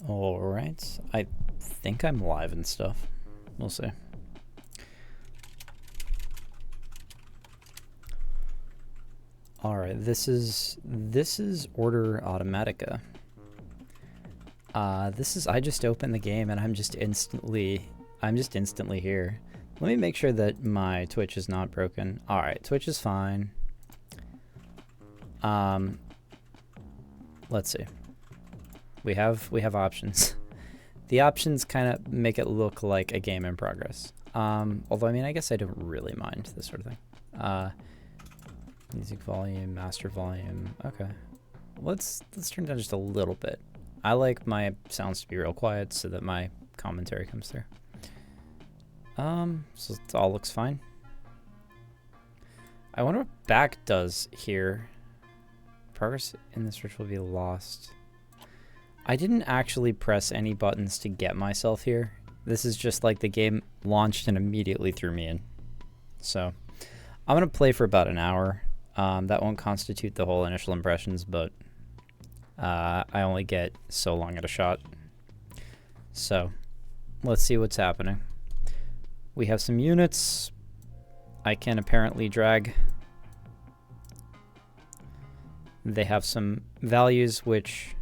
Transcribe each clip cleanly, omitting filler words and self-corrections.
Alright, I think I'm live and stuff. We'll see. Alright, this is Order Automatica. I just opened the game and I'm just instantly here. Let me make sure that my Twitch is not broken. Alright, Twitch is fine. Let's see. We have options. The options kind of make it look like a game in progress. Although, I mean, I guess I don't really mind this sort of thing. Music volume, master volume. Okay. Let's turn down just a little bit. I like my sounds to be real quiet so that my commentary comes through. So it all looks fine. I wonder what back does here. Progress in this search will be lost. I didn't actually press any buttons to get myself here. This is just like the game launched and immediately threw me in. So I'm going to play for about an hour. That won't constitute the whole initial impressions, but I only get so long at a shot. So let's see what's happening. We have some units. I can apparently drag. They have some values which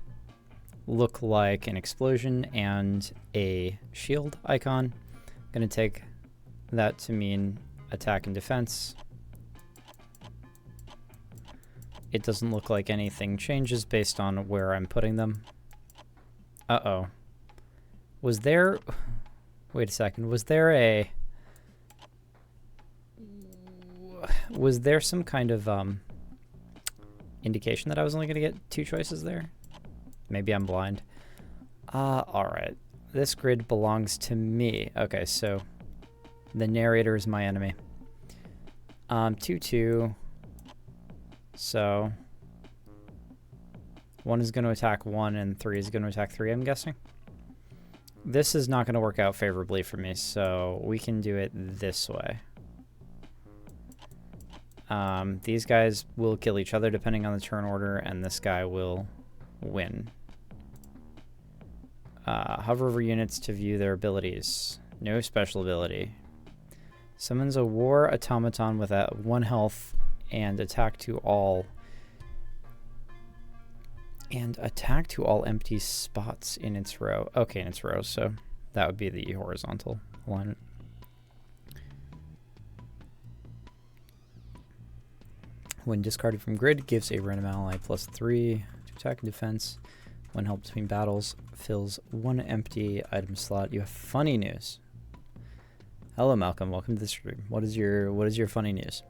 look like an explosion and a shield icon. I'm going to take that to mean attack and defense. It doesn't look like anything changes based on where I'm putting them. Uh-oh. Was there... Wait a second. Was there some kind of indication that I was only going to get 2 choices there? Maybe I'm blind. Alright. This grid belongs to me. Okay, so the narrator is my enemy. 2-2. So 1 is going to attack 1 and 3 is going to attack 3, I'm guessing. This is not going to work out favorably for me, so we can do it this way. These guys will kill each other depending on the turn order, and this guy will win. Hover over units to view their abilities. No special ability. Summons a war automaton with 1 health and attack to all. And attack to all empty spots in its row. Okay, in its row, so that would be the horizontal alignment. When discarded from grid, gives a random ally +3 to attack and defense. When held between battles, fills 1 empty item slot. You have funny news. Hello, Malcolm. Welcome to the stream. What is your funny news?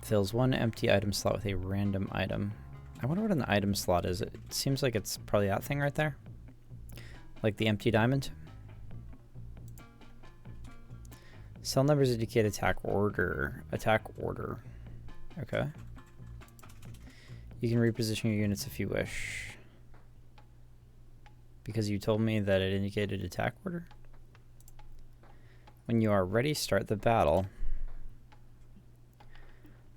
Fills 1 empty item slot with a random item. I wonder what an item slot is. It seems like it's probably that thing right there. Like the empty diamond. Cell numbers indicate attack order. Attack order. Okay. You can reposition your units if you wish. Because you told me that it indicated attack order. When you are ready, start the battle.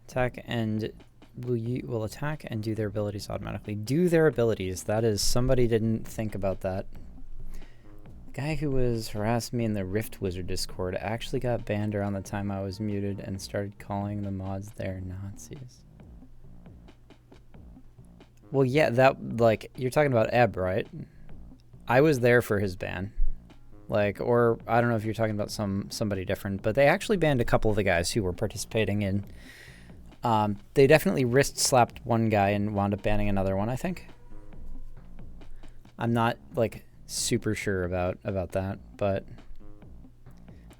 Attack and will attack and do their abilities automatically. Do their abilities. That is, somebody didn't think about that. The guy who was harassing me in the Rift Wizard Discord actually got banned around the time I was muted and started calling the mods their Nazis. Well, yeah, that, like, you're talking about Ebb, right? I was there for his ban. Like, or I don't know if you're talking about somebody different, but they actually banned a couple of the guys who were participating in. They definitely wrist slapped one guy and wound up banning another one, I think. I'm not like super sure about that, but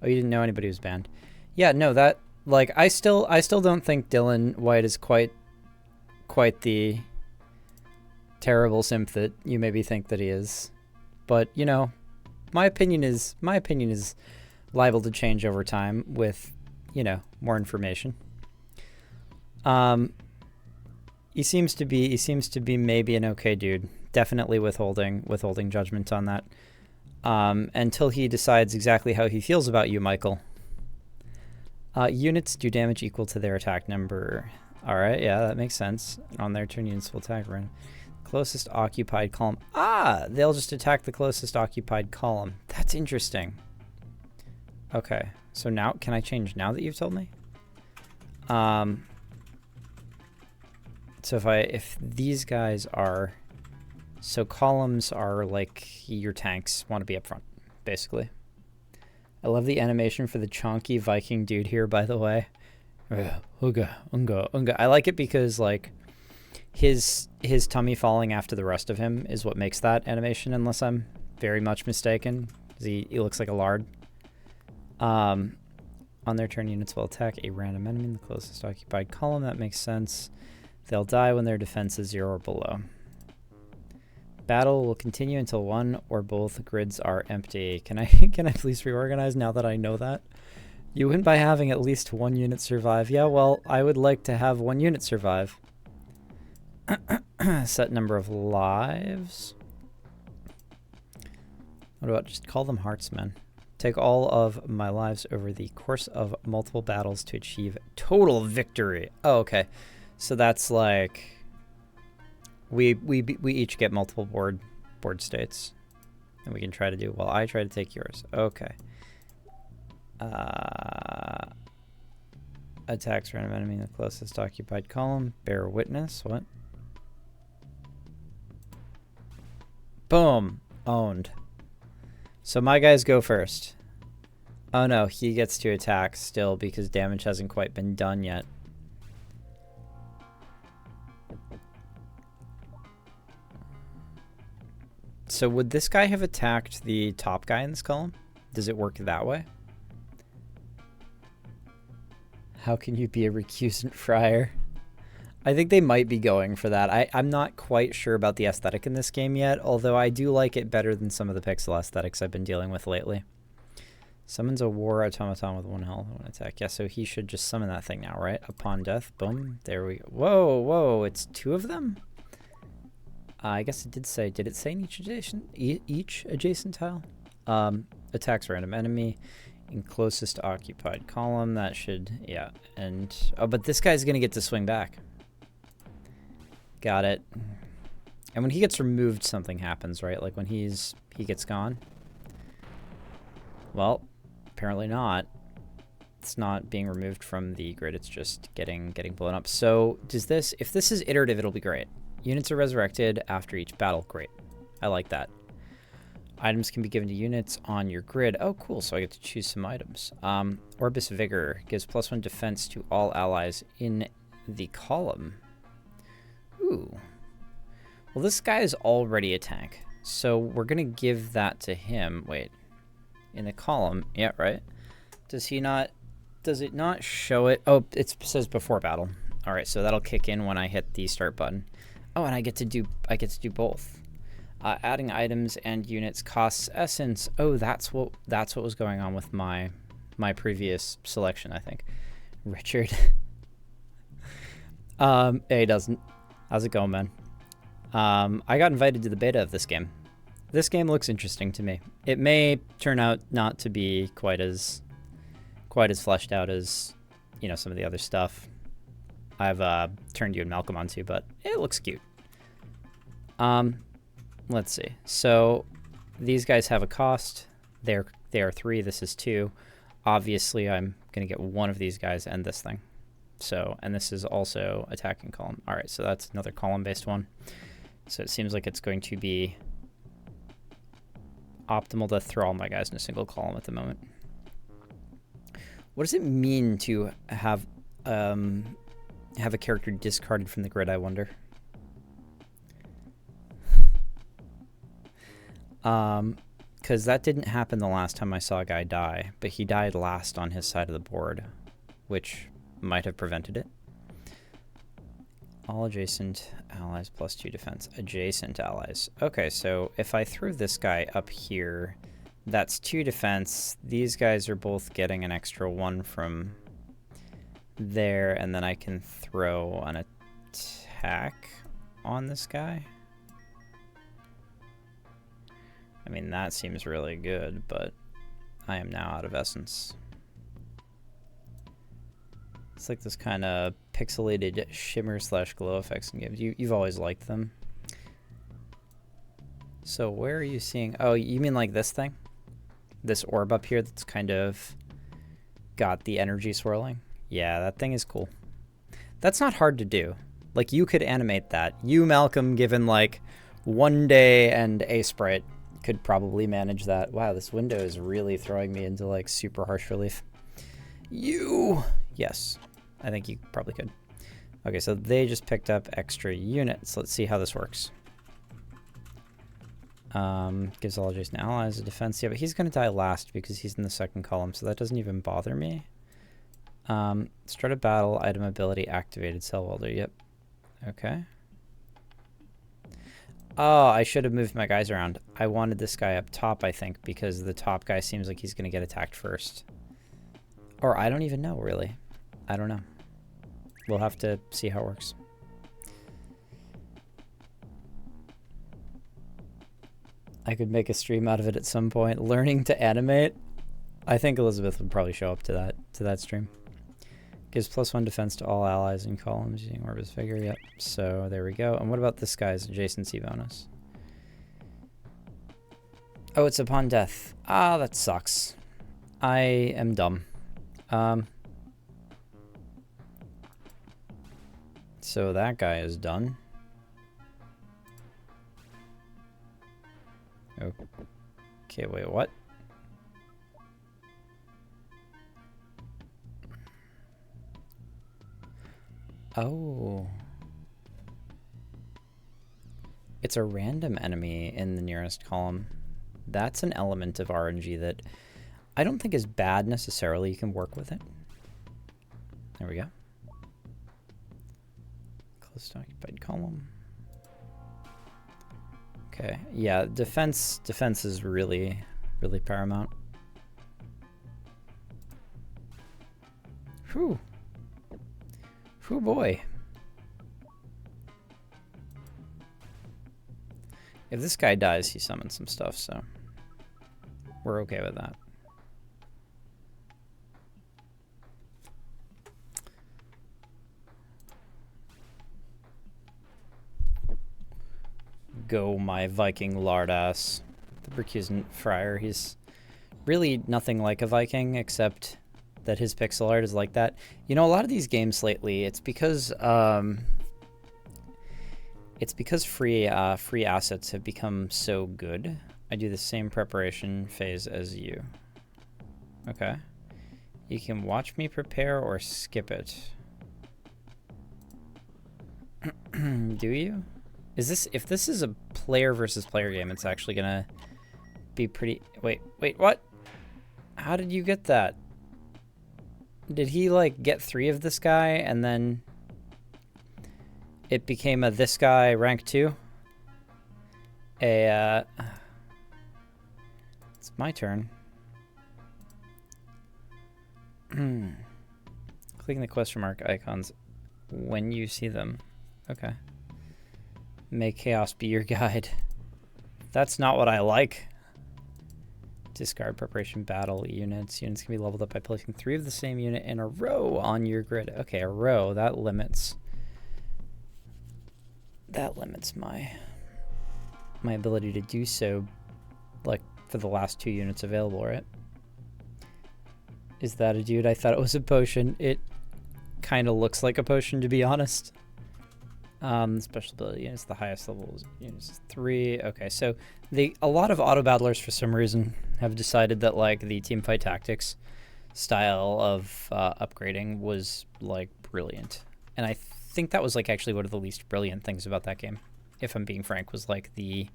oh, you didn't know anybody was banned. Yeah, no, that like I still don't think Dylan White is quite the terrible simp that you maybe think that he is. But, you know, my opinion is liable to change over time with, you know, more information. He seems to be maybe an okay dude. Definitely withholding judgment on that. Until he decides exactly how he feels about you, Michael. Units do damage equal to their attack number. All right, yeah, that makes sense. On their turn, units will attack random. Closest occupied column. Ah, they'll just attack the closest occupied column. That's interesting. Okay, so now, can I change now that you've told me? So if these guys are, so columns are like your tanks want to be up front, basically. I love the animation for the chonky Viking dude here, by the way. Unga, unga, unga. I like it because like his tummy falling after the rest of him is what makes that animation, unless I'm very much mistaken. He looks like a lard. On their turn, units will attack a random enemy in the closest occupied column. That makes sense. They'll die when their defense is 0 or below. Battle will continue until one or both grids are empty. Can I please reorganize now that I know that? You win by having at least one unit survive. Yeah, well, I would like to have one unit survive. Set number of lives. What about just call them heartsmen? Take all of my lives over the course of multiple battles to achieve total victory. Oh, okay. So that's like we each get multiple board states, and we can try to do. Well, I try to take yours. Okay. Attacks random enemy in the closest occupied column. Bear witness. What? Boom. Owned. So my guys go first. Oh no, he gets to attack still because damage hasn't quite been done yet. So would this guy have attacked the top guy in this column? Does it work that way? How can you be a recusant friar? I think they might be going for that. I'm not quite sure about the aesthetic in this game yet, although I do like it better than some of the pixel aesthetics I've been dealing with lately. Summons a war automaton with 1 health, 1 attack. Yeah, so he should just summon that thing now, right? Upon death. Boom. There we go. Whoa, whoa. It's 2 of them? I guess it did say. Did it say in each adjacent tile? Attacks random enemy in closest occupied column. That should, yeah. And, oh, but this guy's going to get to swing back. Got it. And when he gets removed, something happens, right? Like when he gets gone. Well, apparently not. It's not being removed from the grid. It's just getting blown up. So does this, if this is iterative, it'll be great. Units are resurrected after each battle. Great. I like that. Items can be given to units on your grid. Oh, cool. So I get to choose some items. Orbis Vigor gives +1 defense to all allies in the column. Ooh. Well, this guy is already a tank. So we're going to give that to him. Wait. In the column. Yeah, right. Does it not show it? Oh, it says before battle. All right, so that'll kick in when I hit the start button. Oh, and I get to do both. Adding items and units costs essence. Oh, that's what was going on with my previous selection, I think. Richard. He doesn't. How's it going, man? I got invited to the beta of this game. This game looks interesting to me. It may turn out not to be quite as fleshed out as, you know, some of the other stuff I've turned you and Malcolm onto, but it looks cute. Let's see. So these guys have a cost. They are 3. This is 2. Obviously, I'm gonna get one of these guys and this thing. So, and this is also attacking column. All right, so that's another column-based one. So it seems like it's going to be optimal to throw all my guys in a single column at the moment. What does it mean to have a character discarded from the grid, I wonder? Because that didn't happen the last time I saw a guy die, but he died last on his side of the board, which might have prevented it. All adjacent allies +2 defense. Adjacent allies. Okay, so if I threw this guy up here, that's 2 defense. These guys are both getting an extra 1 from there, and then I can throw an attack on this guy. I mean, that seems really good, but I am now out of essence. It's like this kind of pixelated shimmer / glow effects in games. You've always liked them. So where are you seeing? Oh, you mean like this thing? This orb up here that's kind of got the energy swirling? Yeah, that thing is cool. That's not hard to do. Like, you could animate that. You, Malcolm, given like 1 day and a sprite, could probably manage that. Wow, this window is really throwing me into like super harsh relief. You! Yes, I think you probably could. Okay, so they just picked up extra units. Let's see how this works. Gives all adjacent allies a defense. Yeah, but he's going to die last because he's in the second column, so that doesn't even bother me. Start a battle, item ability activated, cell welder. Yep. Okay. Oh, I should have moved my guys around. I wanted this guy up top, I think, because the top guy seems like he's going to get attacked first. Or I don't even know, really. I don't know. We'll have to see how it works. I could make a stream out of it at some point. Learning to animate. I think Elizabeth would probably show up to that stream. Gives +1 defense to all allies in columns using Orbis figure. Yep. So there we go. And what about this guy's adjacency bonus? Oh, it's upon death. Ah, that sucks. I am dumb. So that guy is done. Okay, wait, what? Oh. It's a random enemy in the nearest column. That's an element of RNG that I don't think is bad necessarily. You can work with it. There we go. Close to occupied column. Okay, yeah, defense is really paramount. Whew. Whew, boy. If this guy dies, he summons some stuff, so we're okay with that. Go, my Viking lardass. The Bercusan Friar, he's really nothing like a Viking, except that his pixel art is like that. You know, a lot of these games lately, it's because free assets have become so good. I do the same preparation phase as you. Okay. You can watch me prepare or skip it. Do you? Is this, if this is a player versus player game, it's actually gonna be pretty, wait, what? How did you get that? Did he like get 3 of this guy and then it became a this guy rank 2? It's my turn. Clicking the question mark icons when you see them. Okay. May chaos be your guide. That's not what I like. Discard preparation battle units. Units can be leveled up by placing 3 of the same unit in a row on your grid. Okay, a row. That limits my ability to do so, like, for the last 2 units available, right? Is that a dude? I thought it was a potion. It kind of looks like a potion, to be honest. Special ability units, the highest level units is 3. Okay, so a lot of auto battlers for some reason have decided that like the teamfight tactics style of upgrading was like brilliant, and I think that was like actually one of the least brilliant things about that game, if I'm being frank, was like the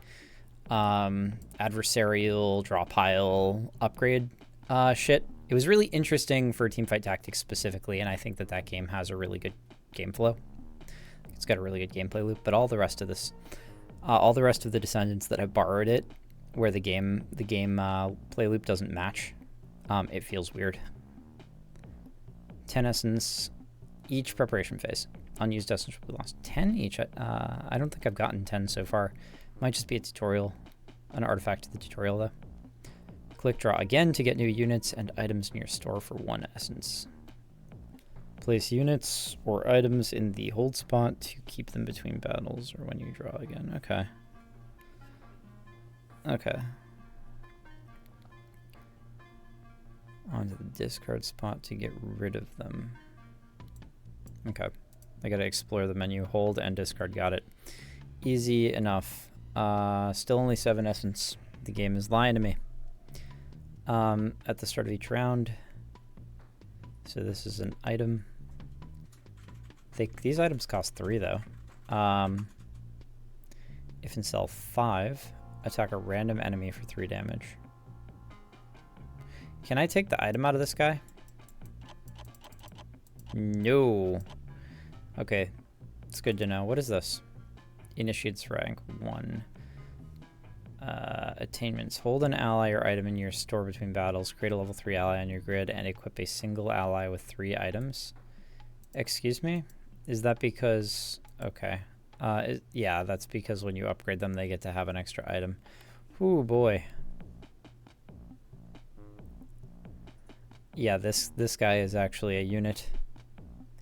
adversarial draw pile upgrade shit. It was really interesting for teamfight tactics specifically, and I think that game has a really good game flow. It's got a really good gameplay loop, but all the rest of this, all the rest of the Descendants that have borrowed it, where the game play loop doesn't match, it feels weird. 10 essence each preparation phase. Unused essence will be lost. 10 each. I don't think I've gotten 10 so far. Might just be a tutorial, an artifact of the tutorial though. Click draw again to get new units and items in your store for 1 essence. Place units or items in the hold spot to keep them between battles or when you draw again. Okay. Okay. Onto the discard spot to get rid of them. Okay. I gotta explore the menu. Hold and discard. Got it. Easy enough. Still only 7 essence. The game is lying to me. At the start of each round. So this is an item. These items cost 3 though. If and sell 5, attack a random enemy for 3 damage. Can I take the item out of this guy? No. Okay, it's good to know. What is this? Initiates rank 1. Attainments. Hold an ally or item in your store between battles. Create a level 3 ally on your grid and equip a single ally with 3 items. Excuse me? Is that because... Okay. Yeah, that's because when you upgrade them, they get to have an extra item. Ooh, boy. Yeah, this guy is actually a unit.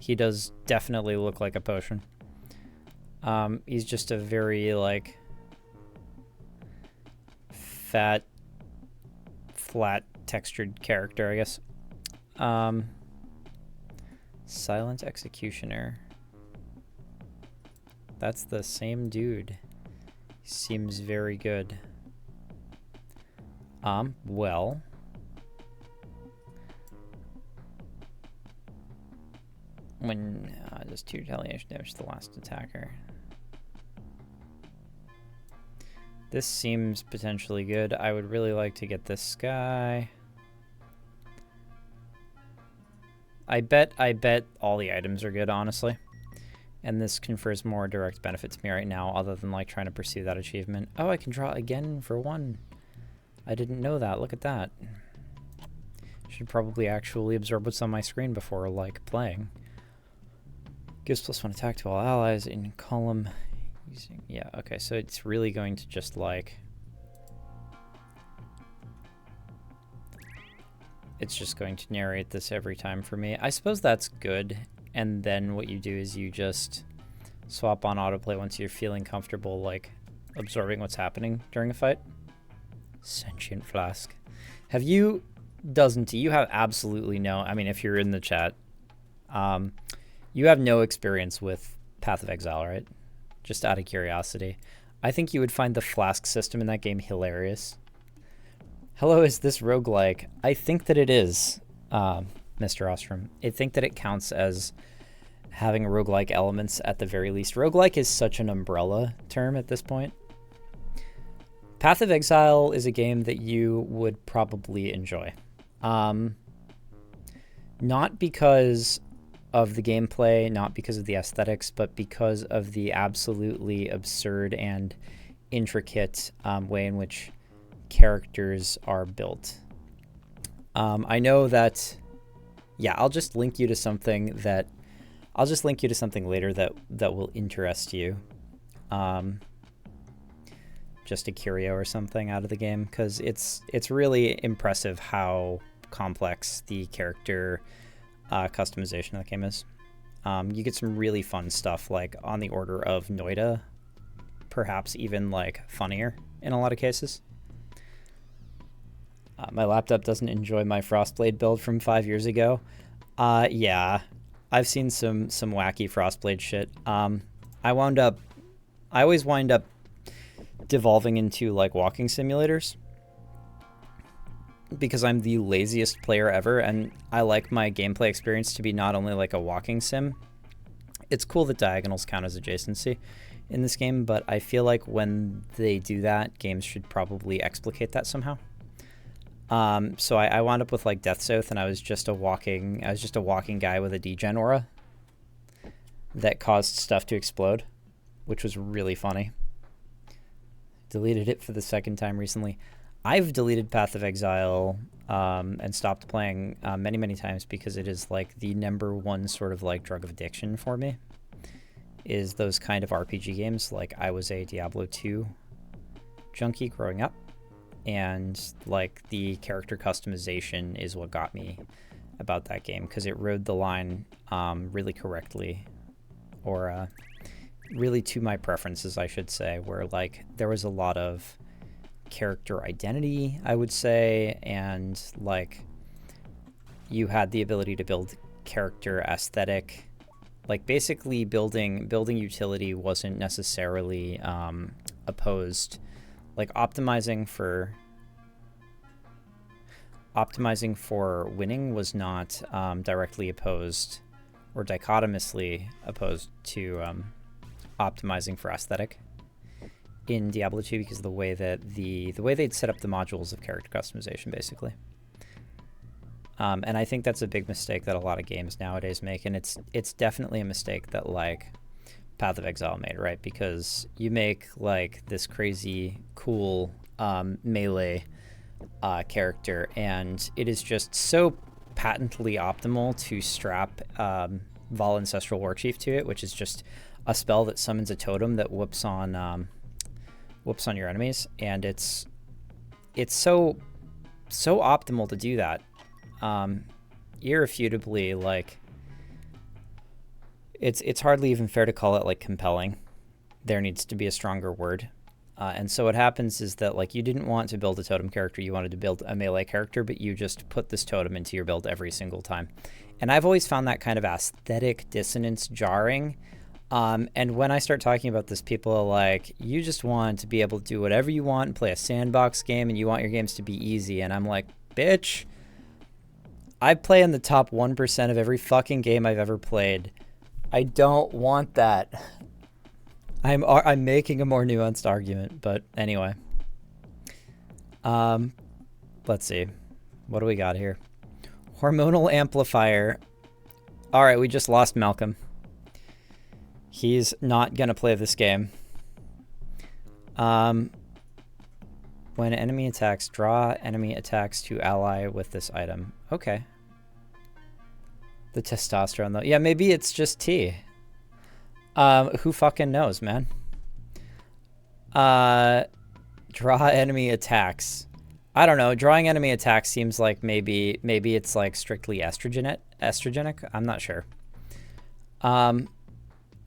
He does definitely look like a potion. He's just a very, like, fat, flat textured character, I guess. Silent Executioner. That's the same dude. Seems very good. Well. When does 2 retaliation damage to the last attacker. This seems potentially good. I would really like to get this guy. I bet all the items are good, honestly. And this confers more direct benefit to me right now, other than like trying to pursue that achievement. Oh, I can draw again for 1. I didn't know that. Look at that. Should probably actually absorb what's on my screen before like playing. Gives +1 attack to all allies in column. Yeah, okay, so it's really going to just like... It's just going to narrate this every time for me. I suppose that's good. And then what you do is you just swap on autoplay once you're feeling comfortable, like, absorbing what's happening during a fight. Sentient Flask. Have you... Doesn't you have absolutely no... I mean, if you're in the chat, you have no experience with Path of Exile, right? Just out of curiosity. I think you would find the flask system in that game hilarious. Hello, is this roguelike? I think that it is, Mr. Ostrom. I think that it counts as having roguelike elements at the very least. Roguelike is such an umbrella term at this point. Path of Exile is a game that you would probably enjoy. Not because of the gameplay, not because of the aesthetics, but because of the absolutely absurd and intricate way in which characters are built. I know that, yeah, I'll just link you to something later that will interest you. Just a curio or something out of the game, because it's really impressive how complex the character customization of the game is. You get some really fun stuff, like on the order of Noida, perhaps even like funnier in a lot of cases. My laptop doesn't enjoy my Frostblade build from 5 years ago. Yeah, I've seen some wacky Frostblade shit. I always wind up devolving into like walking simulators because I'm the laziest player ever, and I like my gameplay experience to be not only like a walking sim. It's cool that diagonals count as adjacency in this game, but I feel like when they do that, games should probably explicate that somehow. So I wound up with like Death's Oath, and I was just a walking guy with a degen aura that caused stuff to explode, which was really funny. Deleted it for the second time recently. I've deleted Path of Exile and stopped playing many times because it is like the #1 sort of like drug of addiction for me, is those kind of RPG games. Like I was a Diablo 2 junkie growing up, and like the character customization is what got me about that game, because it rode the line really correctly, or really to my preferences, I should say, where like there was a lot of character identity, I would say, and like you had the ability to build character aesthetic. Like basically building utility wasn't necessarily opposed. Like optimizing for winning was not directly opposed or dichotomously opposed to optimizing for aesthetic in Diablo 2 because of the way that the way they'd set up the modules of character customization, basically. And I think that's a big mistake that a lot of games nowadays make, and it's definitely a mistake that like Path of Exile made, right? Because you make like this crazy cool melee character, and it is just so patently optimal to strap Vol Ancestral Warchief to it, which is just a spell that summons a totem that whoops on your enemies, and it's so optimal to do that. Irrefutably, like it's hardly even fair to call it like compelling. There needs to be a stronger word. And so what happens is that like you didn't want to build a totem character, you wanted to build a melee character, but you just put this totem into your build every single time. And I've always found that kind of aesthetic dissonance jarring. And when I start talking about this, people are like, you just want to be able to do whatever you want and play a sandbox game, and you want your games to be easy. And I'm like, bitch, I play in the top 1% of every fucking game I've ever played. I don't want that. I'm making a more nuanced argument, but anyway. Let's see. What do we got here? Hormonal amplifier. All right, we just lost Malcolm. He's not going to play this game. When enemy attacks, draw enemy attacks to ally with this item. Okay. The testosterone, though. Yeah, maybe it's just T. Who fucking knows, man? Draw enemy attacks. I don't know. Drawing enemy attacks seems like maybe it's like strictly estrogenic. I'm not sure.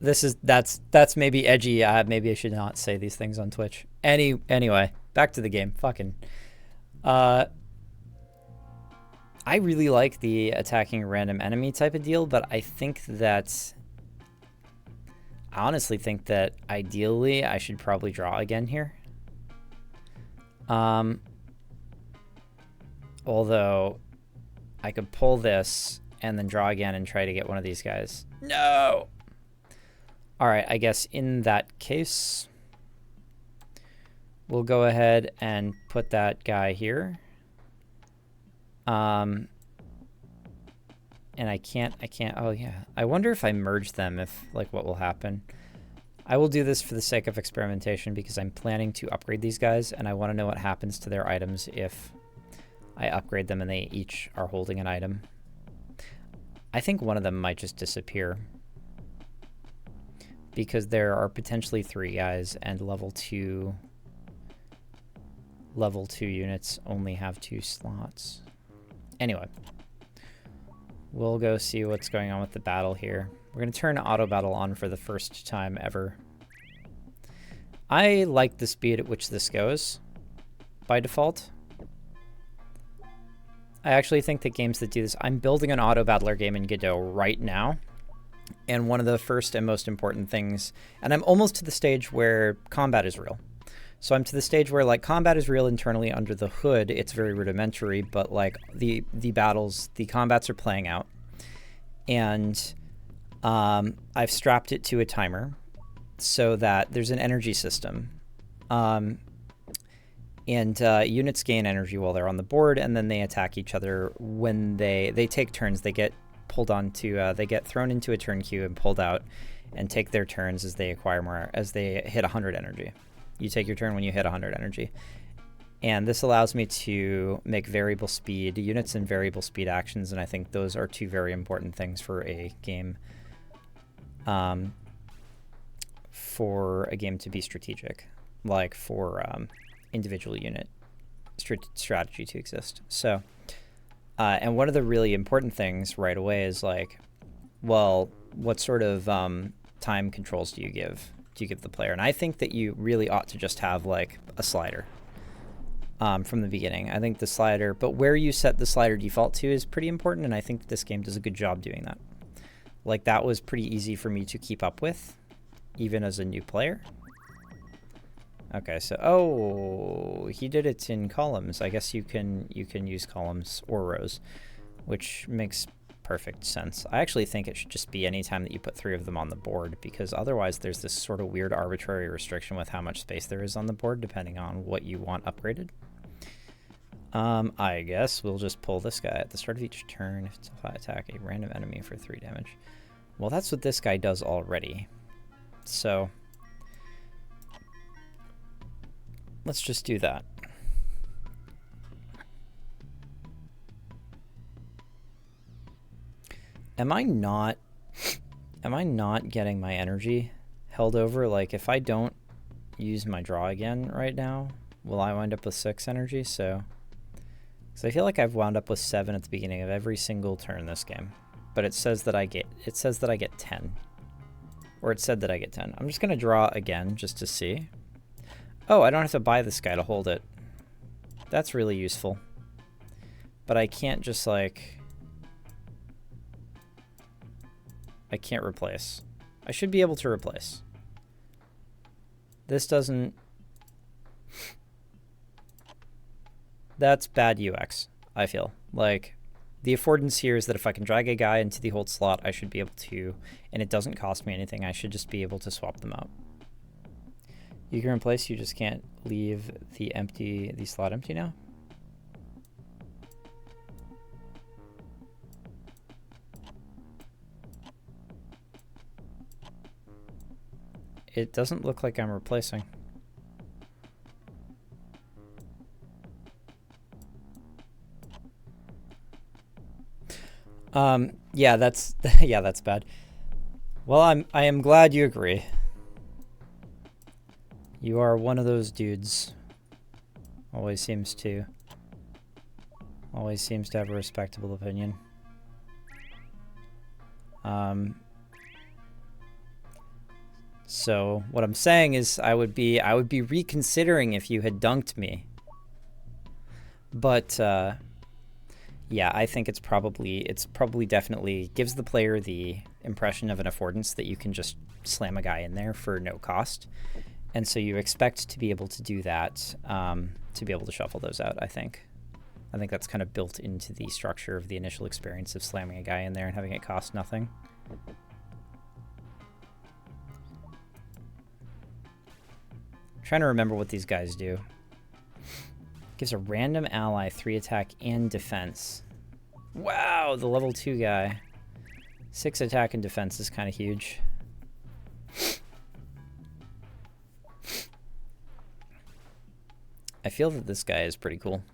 That's maybe edgy. Maybe I should not say these things on Twitch. Anyway, back to the game. Fucking. I really like the attacking random enemy type of deal, but I honestly think that ideally I should probably draw again here. Although I could pull this and then draw again and try to get one of these guys. No! All right, I guess in that case, we'll go ahead and put that guy here. And I can't, oh yeah. I wonder if I merge them, what will happen. I will do this for the sake of experimentation because I'm planning to upgrade these guys, and I want to know what happens to their items if I upgrade them and they each are holding an item. I think one of them might just disappear because there are potentially 3 guys, and level 2 units only have 2 slots. Anyway, we'll go see what's going on with the battle here. We're going to turn auto battle on for the first time ever. I like the speed at which this goes by default. I actually think that games that do this, I'm building an auto battler game in Godot right now. And one of the first and most important things, and I'm almost to the stage where combat is real. So I'm to the stage where like combat is real internally under the hood. It's very rudimentary, but like the combats are playing out. And I've strapped it to a timer so that there's an energy system. And units gain energy while they're on the board, and then they attack each other when they take turns. They get pulled onto, they get thrown into a turn queue and pulled out, and take their turns as they acquire more, as they hit 100 energy. You take your turn when you hit 100 energy. And this allows me to make variable speed units and variable speed actions, and I think those are 2 very important things for a game. For a game to be strategic, like for individual unit strategy to exist. So, and one of the really important things right away is like, well, what sort of time controls do you give the player? And I think that you really ought to just have like a slider. from the beginning. I think the slider, but where you set the slider default to is pretty important, and I think this game does a good job doing that. Like, that was pretty easy for me to keep up with, even as a new player. Okay, so, oh, he did it in columns. I guess you can use columns or rows, which makes perfect sense. I actually think it should just be any time that you put 3 of them on the board, because otherwise there's this sort of weird arbitrary restriction with how much space there is on the board, depending on what you want upgraded. I guess we'll just pull this guy at the start of each turn. If it's a flat attack, a random enemy for 3 damage. Well, that's what this guy does already. So let's just do that. Am I not getting my energy held over? Like, if I don't use my draw again right now, will I wind up with 6 energy? So I feel like I've wound up with 7 at the beginning of every single turn this game. But it says that I get 10. Or it said that I get 10. I'm just gonna draw again just to see. Oh, I don't have to buy this guy to hold it. That's really useful. But I can't just, like, I can't replace. I should be able to replace. This doesn't... That's bad UX, I feel. Like, the affordance here is that if I can drag a guy into the hold slot, I should be able to, and it doesn't cost me anything, I should just be able to swap them out. You can replace, you just can't leave the slot empty now. It doesn't look like I'm replacing. Yeah, that's that's bad. Well, I am glad you agree. You are one of those dudes. Always seems to have a respectable opinion. So what I'm saying is I would be reconsidering if you had dunked me. But yeah, I think it's probably definitely gives the player the impression of an affordance that you can just slam a guy in there for no cost. And so you expect to be able to do that, to be able to shuffle those out, I think. I think that's kind of built into the structure of the initial experience of slamming a guy in there and having it cost nothing. I'm trying to remember what these guys do. Gives a random ally 3 attack and defense. Wow, the level 2 guy. 6 attack and defense is kind of huge. I feel that this guy is pretty cool.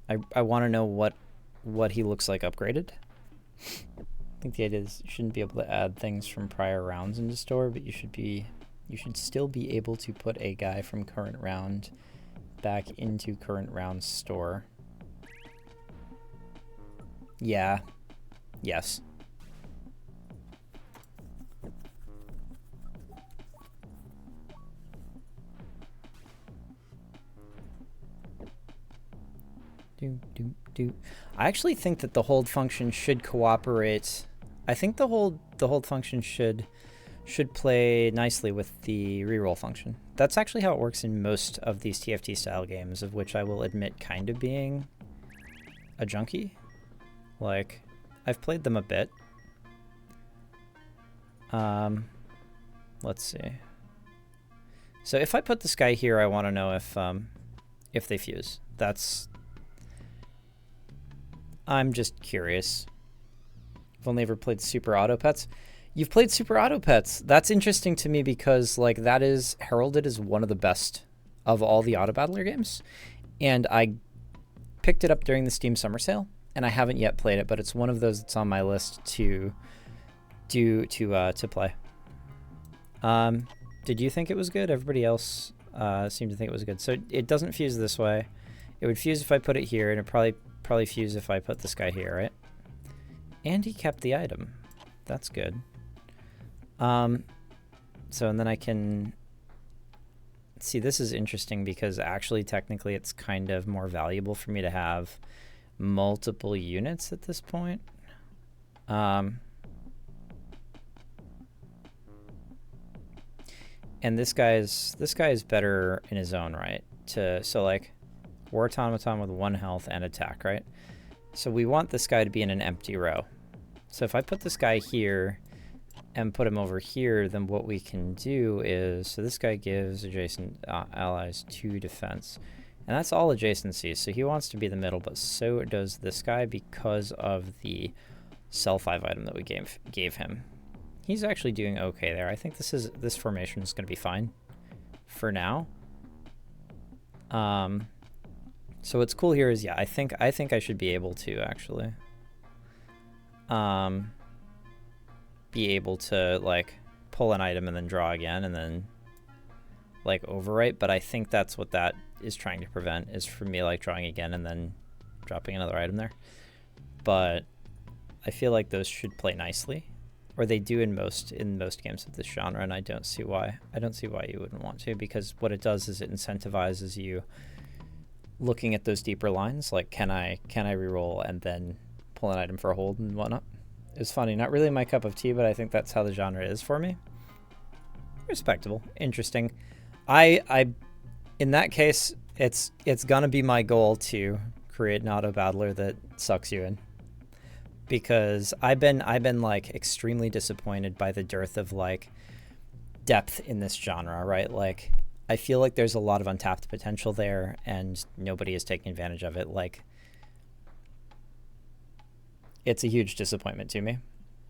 I want to know what he looks like upgraded. I think the idea is you shouldn't be able to add things from prior rounds into store, but you should still be able to put a guy from current round back into current round store. Yeah. Yes. I actually think that the hold function should cooperate. I think the hold function should play nicely with the reroll function. That's actually how it works in most of these TFT style games, of which I will admit kind of being a junkie. Like, I've played them a bit. Let's see. So if I put this guy here, I want to know if they fuse. I'm just curious. I've only ever played Super Auto Pets. You've played Super Auto Pets. That's interesting to me because, like, that is heralded as one of the best of all the Auto Battler games. And I picked it up during the Steam Summer Sale, and I haven't yet played it, but it's one of those that's on my list to play. Did you think it was good? Everybody else seemed to think it was good. So it doesn't fuse this way. It would fuse if I put it here, and it probably fuse if I put this guy here, right? And he kept the item. That's good. So, and then I can see, this is interesting because actually, technically, it's kind of more valuable for me to have multiple units at this point. And this guy is better in his own right. So like, War Automaton with 1 health and attack, right? So we want this guy to be in an empty row. So if I put this guy here and put him over here, then what we can do is, so this guy gives adjacent allies 2 defense. And that's all adjacency, so he wants to be the middle, but so does this guy because of the sell 5 item that we gave him. He's actually doing okay there. I think this formation is going to be fine for now. So what's cool here is, yeah, I think I should be able to actually be able to like pull an item and then draw again and then like overwrite, but I think that's what that is trying to prevent, is for me like drawing again and then dropping another item there. But I feel like those should play nicely, or they do in most games of this genre, and I don't see why you wouldn't want to, because what it does is it incentivizes you looking at those deeper lines, like can I reroll and then pull an item for a hold and whatnot. It's funny, not really my cup of tea, but I think that's how the genre is for me. Respectable, interesting. I in that case, it's gonna be my goal to create an auto battler that sucks you in, because I've been like extremely disappointed by the dearth of like depth in this genre, right? Like I feel like there's a lot of untapped potential there and nobody is taking advantage of it. Like, it's a huge disappointment to me.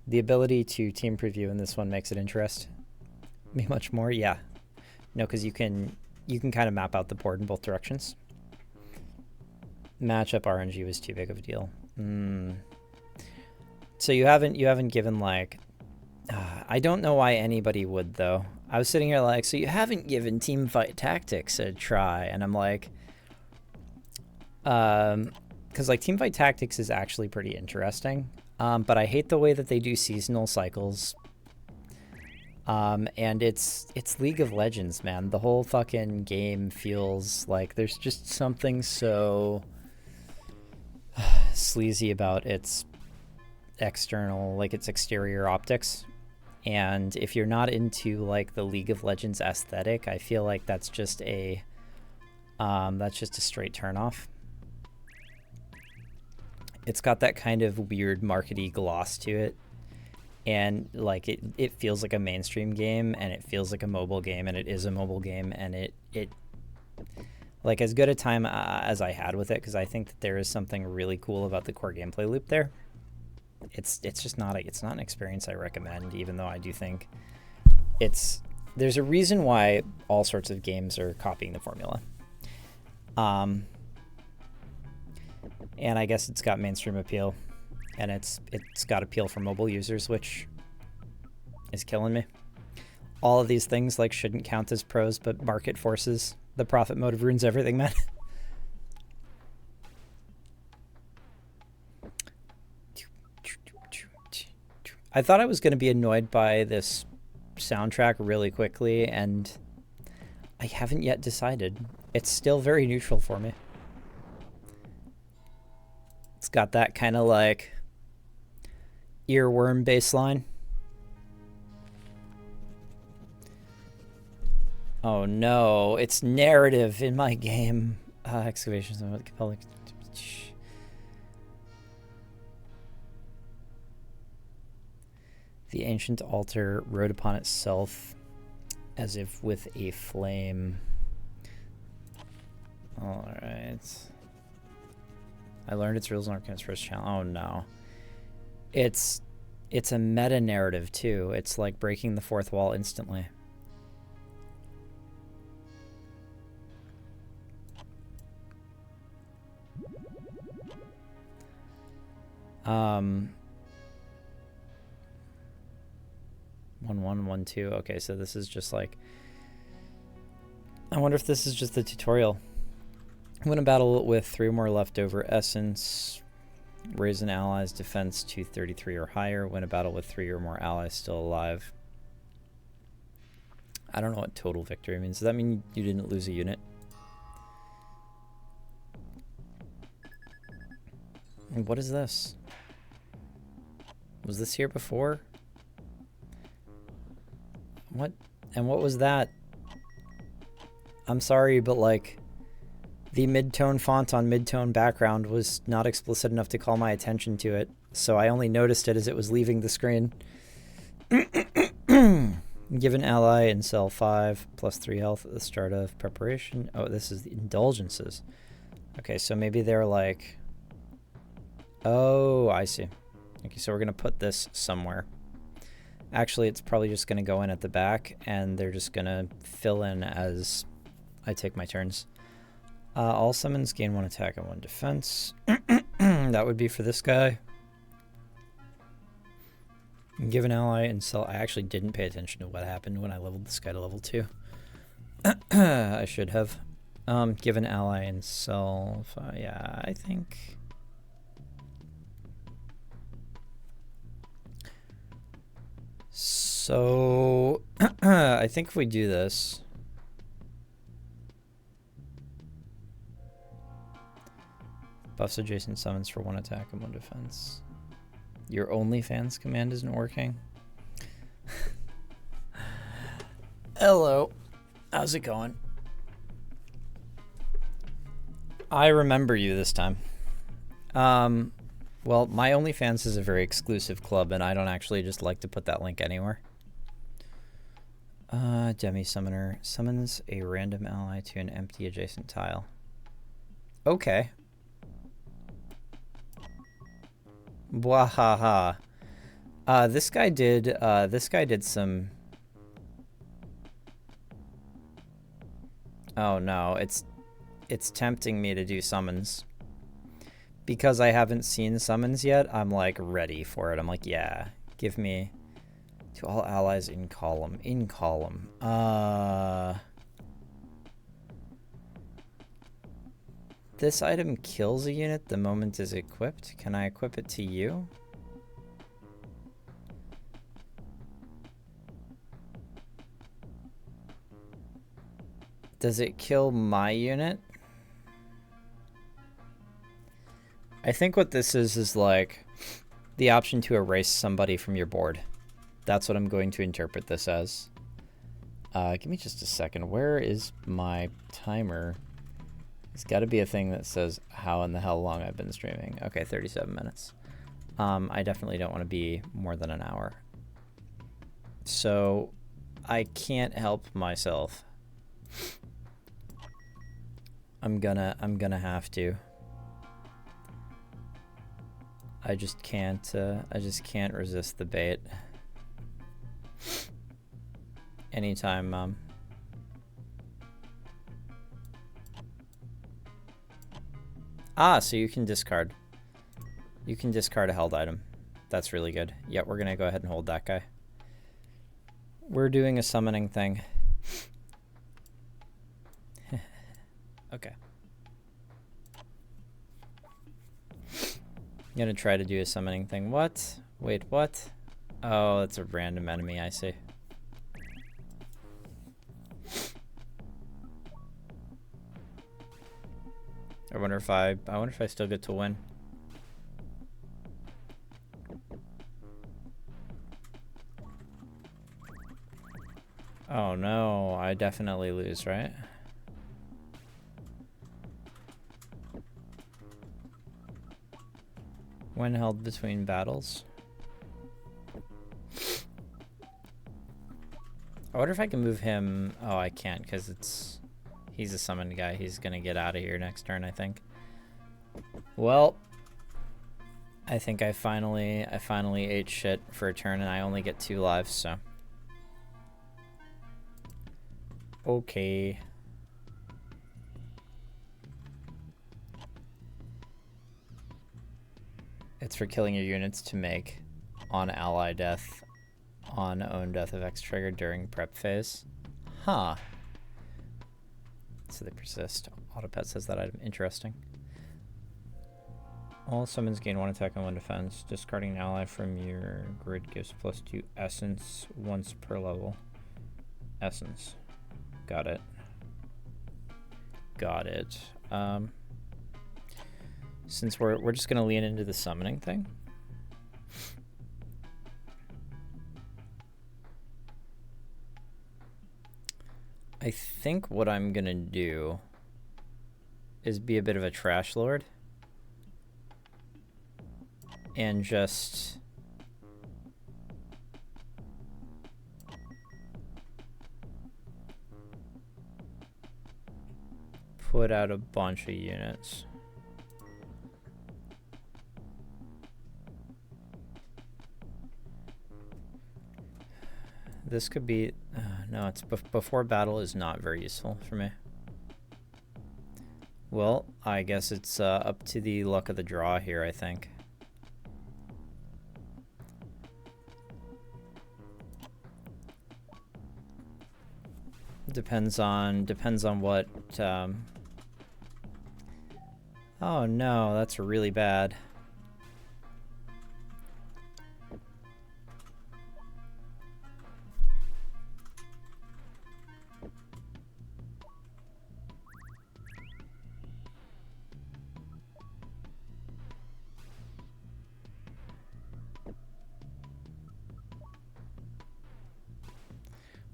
The ability to team preview in this one makes it interest me much more. Yeah, no, because you can kind of map out the board in both directions. Matchup RNG was too big of a deal. So you haven't given like, I don't know why anybody would though. I was sitting here like, so you haven't given Teamfight Tactics a try, and I'm like, because like Teamfight Tactics is actually pretty interesting, but I hate the way that they do seasonal cycles. And it's League of Legends, man. The whole fucking game feels like there's just something so sleazy about its external, like its exterior optics. And if you're not into like the League of Legends aesthetic, I feel like that's just a straight turnoff. It's got that kind of weird markety gloss to it, and like it feels like a mainstream game, and it feels like a mobile game, and it is a mobile game, and it like as good a time as I had with it, because I think that there is something really cool about the core gameplay loop there. It's just not it's not an experience I recommend, even though I do think there's a reason why all sorts of games are copying the formula. And I guess it's got mainstream appeal, and it's got appeal for mobile users, which is killing me. All of these things like shouldn't count as pros, but market forces. The profit motive ruins everything, man. I thought I was going to be annoyed by this soundtrack really quickly, and I haven't yet decided. It's still very neutral for me. It's got that kind of like earworm bass line. Oh no, it's narrative in my game. Excavations of the public. The ancient altar wrote upon itself as if with a flame. All right. I learned its rules on Arcane's first channel. Oh no. It's a meta narrative too. It's like breaking the fourth wall instantly. One, two. Okay, so this is just like, I wonder if this is just the tutorial. Win a battle with 3 or more leftover essence. Raise an ally's defense to 33 or higher. Win a battle with 3 or more allies still alive. I don't know what total victory means. Does that mean you didn't lose a unit? And what is this? Was this here before? What? And what was that? I'm sorry, but like, the mid-tone font on mid-tone background was not explicit enough to call my attention to it, so I only noticed it as it was leaving the screen. Give an ally in cell 5 plus 3 health at the start of preparation. Oh, this is the indulgences. Okay, so maybe they're like... Oh, I see. Okay, so we're going to put this somewhere. Actually, it's probably just going to go in at the back, and they're just going to fill in as I take my turns. All summons gain 1 attack and 1 defense. That would be for this guy. Give an ally and sell. I actually didn't pay attention to what happened when I leveled this guy to level 2. I should have. Give an ally and sell. Yeah, I think. So, I think if we do this. Buffs adjacent summons for 1 attack and 1 defense. Your OnlyFans command isn't working. Hello. How's it going? I remember you this time. Well, my OnlyFans is a very exclusive club, and I don't actually just like to put that link anywhere. Demi Summoner summons a random ally to an empty adjacent tile. Okay. Wahaha. This guy did some... Oh no, it's tempting me to do summons. Because I haven't seen summons yet, I'm like ready for it. I'm like, yeah, give me to all allies in column. In column. This item kills a unit the moment is equipped. Can I equip it to you? Does it kill my unit? I think what this is like the option to erase somebody from your board. That's what I'm going to interpret this as. Give me just a second. Where is my timer? It's got to be a thing that says how in the hell long I've been streaming. Okay, 37 minutes. I definitely don't want to be more than an hour. So I can't help myself. I'm gonna have to. I just can't resist the bait. Anytime, so you can discard. You can discard a held item. That's really good. Yeah, we're gonna go ahead and hold that guy. We're doing a summoning thing. Okay. I'm gonna try to do a summoning thing. What? Wait, what? Oh, that's a random enemy, I see. I wonder if I still get to win. Oh no, I definitely lose, right? When held between battles. I wonder if I can move him. Oh, I can't because he's a summoned guy. He's gonna get out of here next turn, I think. Well, I think I finally ate shit for a turn and I only get 2 lives, so. Okay. It's for killing your units to make on ally death, on own death effects triggered during prep phase. Huh. So they persist. Autopet says that item. Interesting. All summons gain 1 attack and 1 defense. Discarding an ally from your grid gives +2 essence once per level. Essence. Got it. Got it. Since we're just gonna lean into the summoning thing. I think what I'm gonna do is be a bit of a trash lord and just put out a bunch of units. This could be, no, it's before battle is not very useful for me. Well, I guess it's up to the luck of the draw here, I think. Depends on what, oh no, that's really bad.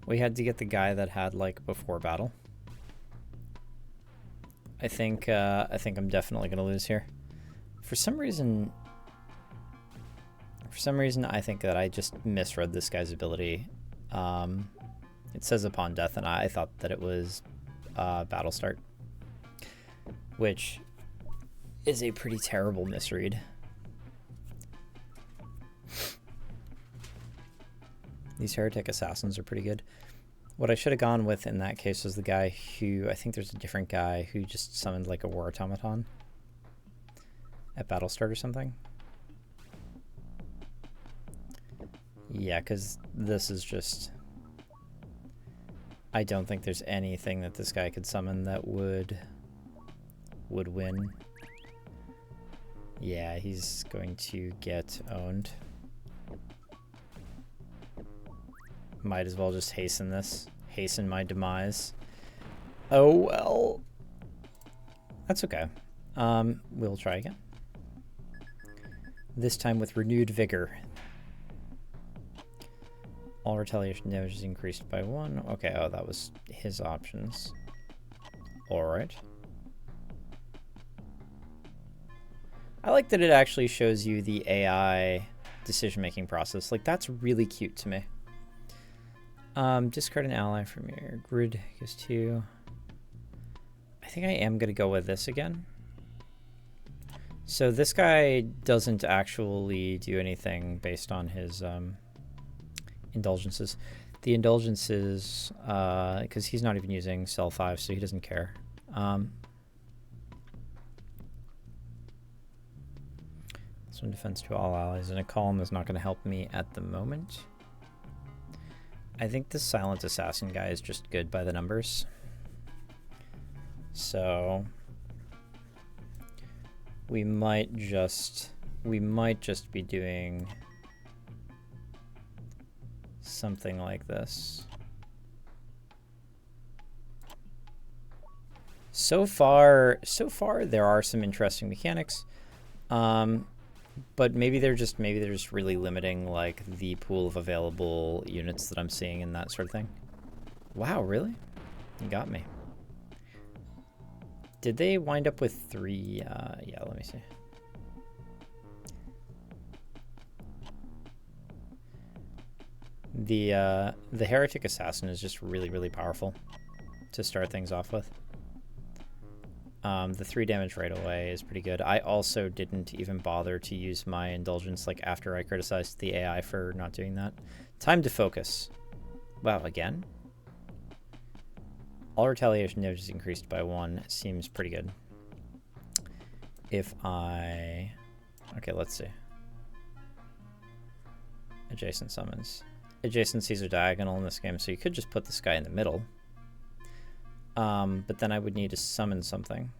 We had to get the guy that had like before battle. I think I'm definitely gonna lose here. For some reason I think that I just misread this guy's ability. It says upon death, and I thought that it was battle start, which is a pretty terrible misread. These heretic assassins are pretty good. What I should have gone with in that case was the guy who, I think there's a different guy who just summoned like a war automaton at battle start or something. Yeah, because this is just, I don't think there's anything that this guy could summon that would win. Yeah, he's going to get owned. Might as well just hasten this. Hasten my demise. Oh, well. That's okay. We'll try again. This time with renewed vigor. All retaliation damage is increased by 1. Okay, oh, that was his options. Alright. I like that it actually shows you the AI decision-making process. Like, that's really cute to me. Discard an ally from your grid goes to... I think I am going to go with this again. So this guy doesn't actually do anything based on his indulgences. The indulgences, because he's not even using cell 5, so he doesn't care. This one defense to all allies, and a column is not going to help me at the moment. I think this silent assassin guy is just good by the numbers. So we might just be doing something like this. So far there are some interesting mechanics. But maybe they're just really limiting like the pool of available units that I'm seeing and that sort of thing. Wow, really? You got me. Did they wind up with 3? Yeah, let me see. The heretic assassin is just really powerful to start things off with. The 3 damage right away is pretty good. I also didn't even bother to use my indulgence like after I criticized the AI for not doing that. Time to focus. Wow, again? All retaliation damage is increased by 1. Seems pretty good. If I... Okay, let's see. Adjacent summons. Adjacencies are diagonal in this game, so you could just put this guy in the middle. But then I would need to summon something.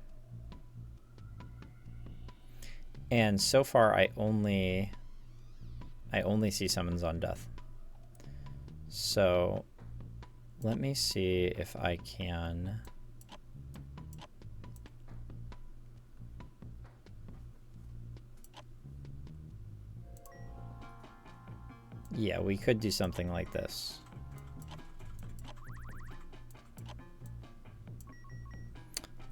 And so far I only see summons on death. So Let me see if I can... Yeah, we could do something like this.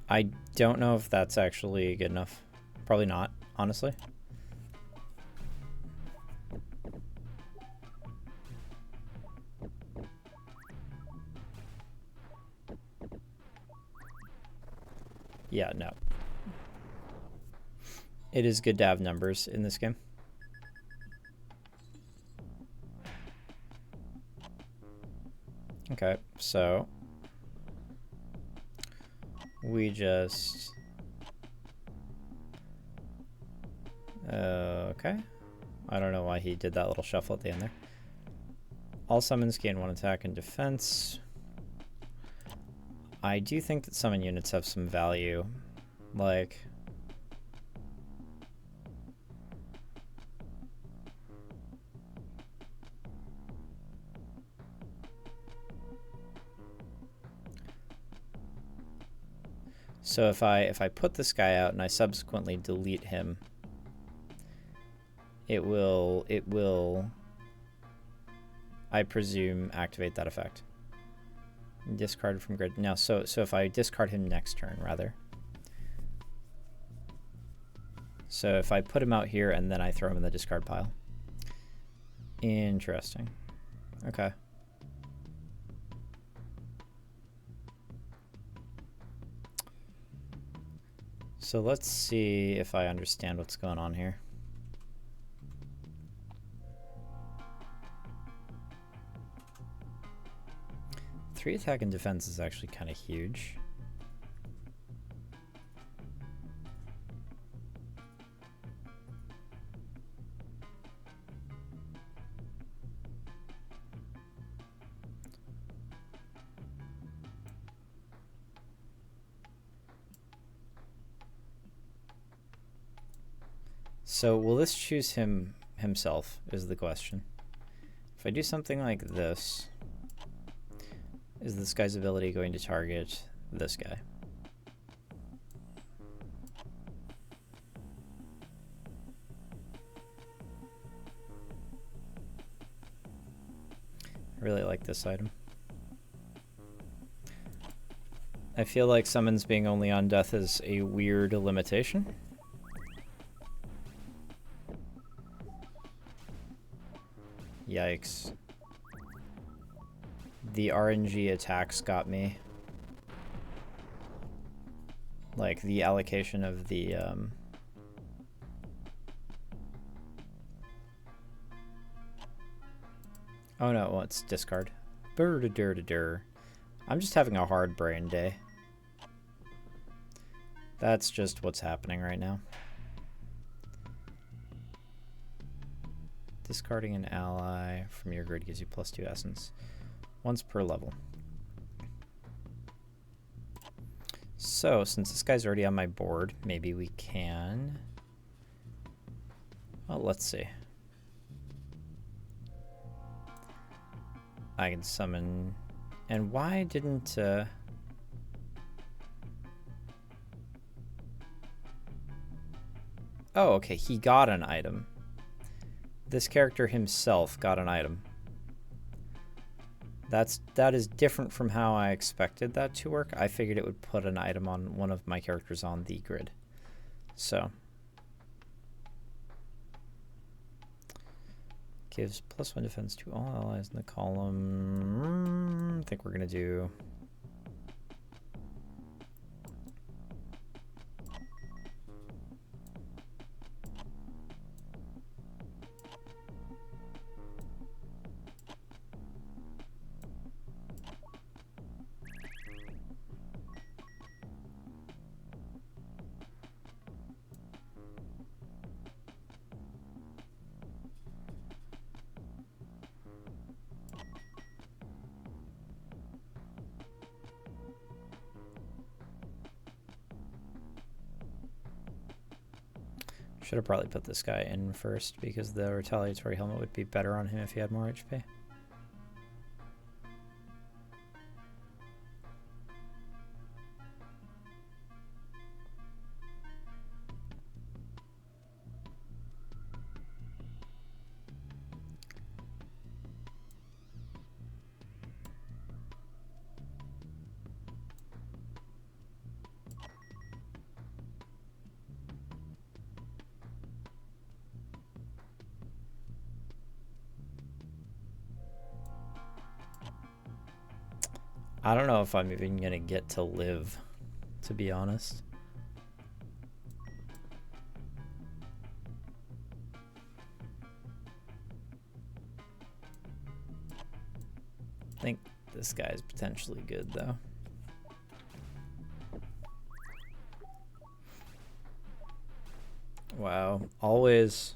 I don't know if that's actually good enough. Probably not, honestly. Yeah, no. It is good to have numbers in this game. Okay, so we just... okay. I don't know why he did that little shuffle at the end there. All summons gain 1 attack and defense. I do think that summon units have some value. Like... So if I put this guy out and I subsequently delete him, it will, I presume, activate that effect. Discarded from grid. Now, so if I discard him next turn, rather. So if I put him out here and then I throw him in the discard pile. Interesting. Okay. So let's see if I understand what's going on here. Three attack and defense is actually kind of huge. So will this choose himself is the question. If I do something like this, is this guy's ability going to target this guy? I really like this item. I feel like summons being only on death is a weird limitation. Yikes. The RNG attacks got me. Like the allocation of the oh no, well, it's discard. I'm just having a hard brain day. That's just what's happening right now. Discarding an ally from your grid gives you +2 essence. Once per level. So, since this guy's already on my board, maybe we can... Well, let's see. I can summon... And why didn't... Oh, okay, he got an item. This character himself got an item. That is different from how I expected that to work. I figured it would put an item on one of my characters on the grid. So. Gives +1 defense to all allies in the column. I think we're going to do... Should have probably put this guy in first because the retaliatory helmet would be better on him if he had more HP. I don't know if I'm even gonna get to live, to be honest. I think this guy's potentially good though. Wow, always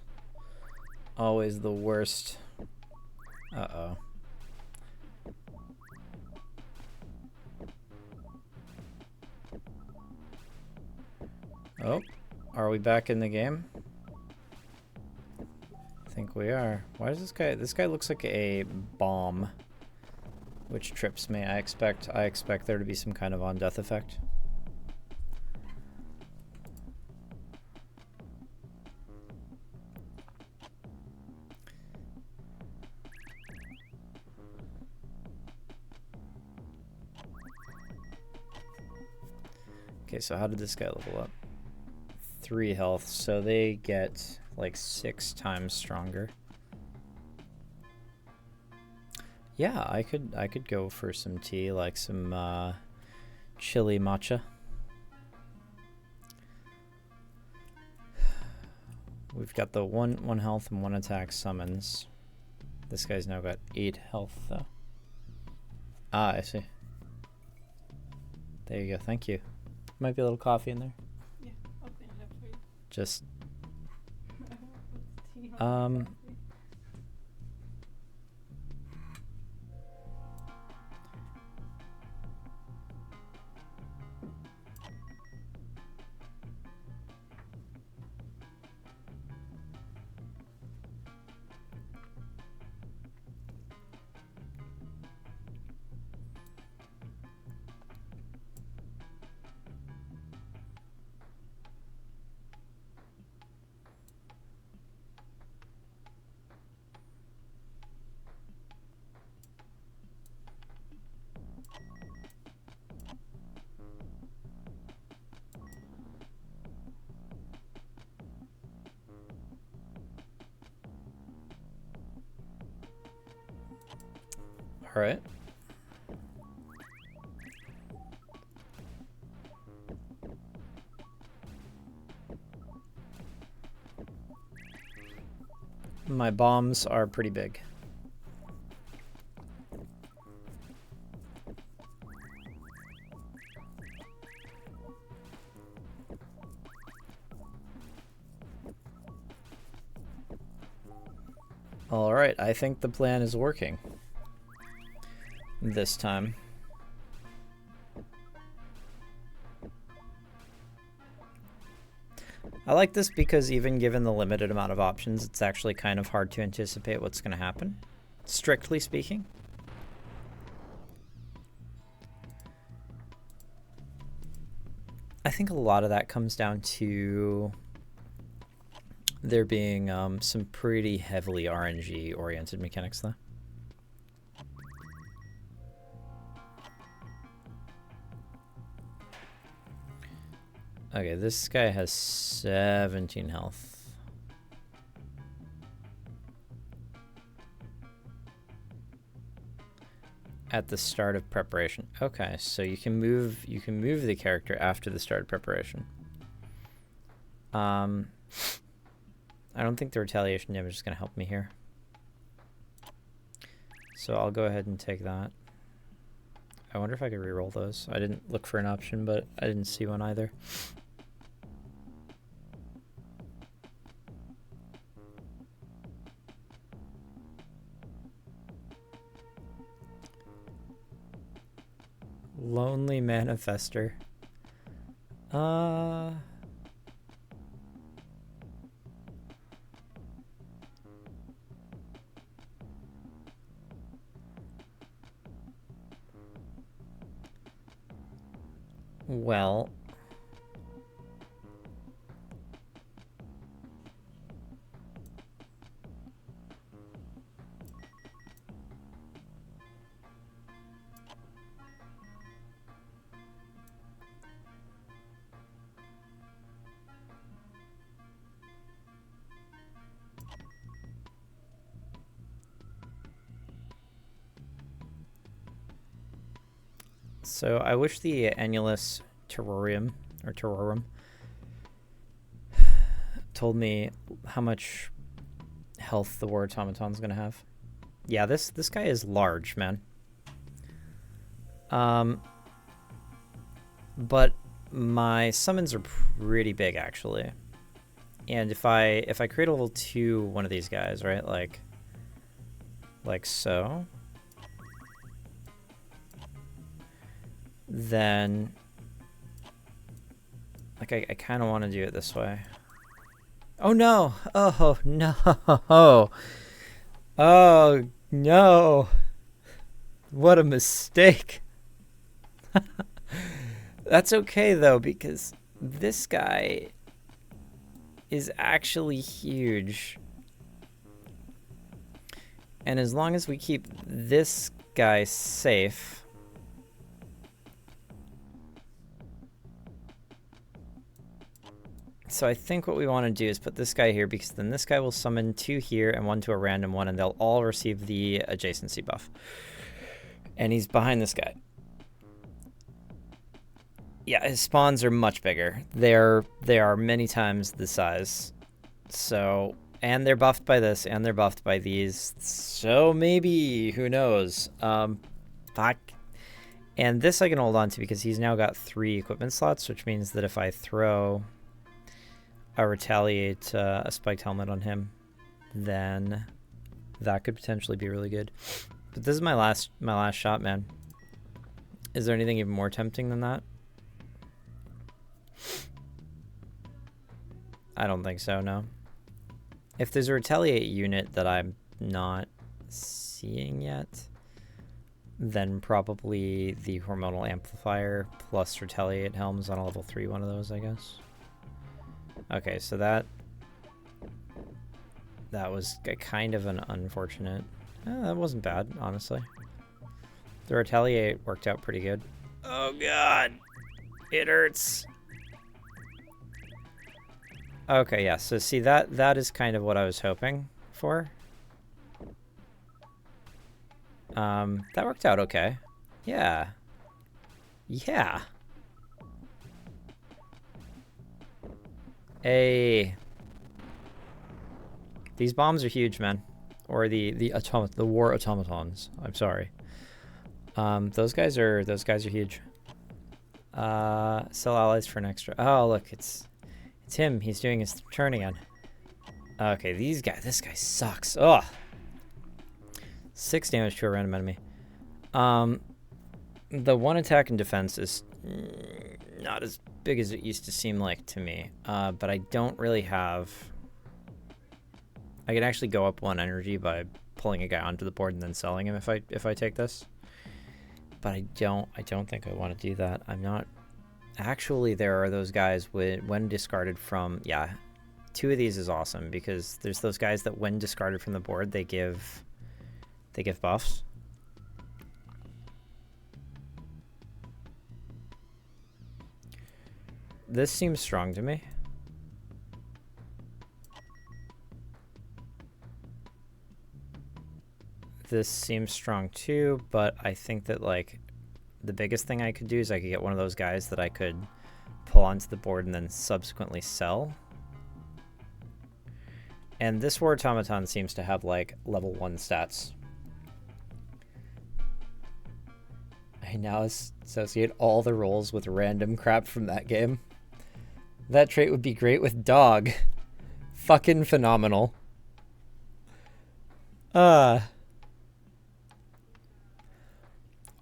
the worst. Uh-oh. Oh, are we back in the game? I think we are. Why does this guy looks like a bomb, which trips me. I expect there to be some kind of on-death effect. Okay, so how did this guy level up? 3 health, so they get like 6 times stronger. Yeah, I could go for some tea, like some chili matcha. We've got the one health and 1 attack summons. This guy's now got 8 health though. Ah, I see. There you go. Thank you. Might be a little coffee in there. Yeah, I'll clean it up for you. Just all right. My bombs are pretty big. All right, I think the plan is working this time. I like this because even given the limited amount of options, it's actually kind of hard to anticipate what's going to happen, strictly speaking. I think a lot of that comes down to there being some pretty heavily RNG-oriented mechanics, though. Okay, this guy has 17 health. At the start of preparation. Okay, so you can move the character after the start of preparation. I don't think the retaliation damage is going to help me here. So I'll go ahead and take that. I wonder if I could reroll those. I didn't look for an option, but I didn't see one either. Lonely Manifester. Well, So I wish the Annulus Terrorium, or Terrorum, told me how much health the War Automaton's gonna have. Yeah, this guy is large, man. But my summons are pretty big, actually. And if I create a level 2 one of these guys, right, like so, then like I kind of want to do it this way. Oh no! Oh no! Oh no! What a mistake! That's okay though, because this guy is actually huge. And as long as we keep this guy safe, so I think what we want to do is put this guy here, because then this guy will summon 2 here and 1 to a random one, and they'll all receive the adjacency buff. And he's behind this guy. Yeah, his spawns are much bigger. They are many times the size. So, and they're buffed by this, and they're buffed by these. So maybe, who knows? Fuck. And this I can hold on to because he's now got 3 equipment slots, which means that if I throw a retaliate, a spiked helmet on him, then that could potentially be really good. But this is my last shot, man. Is there anything even more tempting than that? I don't think so, no. If there's a retaliate unit that I'm not seeing yet, then probably the hormonal amplifier plus retaliate helms on a level 3 one of those, I guess. Okay, so that was kind of an unfortunate. That wasn't bad, honestly. The retaliate worked out pretty good. Oh god, it hurts. Okay, yeah, so see, that is kind of what I was hoping for. That worked out okay. Yeah. Yeah. Hey. These bombs are huge, man. Or the war automatons. I'm sorry. Those guys are huge. Sell allies for an extra. Oh, look, it's him. He's doing his turn again. Okay, this guy sucks. Ugh. 6 damage to a random enemy. The 1 attack and defense is not as big as it used to seem like to me. But I don't really have. I can actually go up 1 energy by pulling a guy onto the board and then selling him if I take this. But I don't think I want to do that. I'm not. Actually, there are those guys when discarded from, yeah, 2 of these is awesome because there's those guys that when discarded from the board they give buffs. This seems strong to me. This seems strong too, but I think that like the biggest thing I could do is I could get one of those guys that I could pull onto the board and then subsequently sell. And this War Automaton seems to have like level 1 stats. I now associate all the rolls with random crap from that game. That trait would be great with dog. Fucking phenomenal.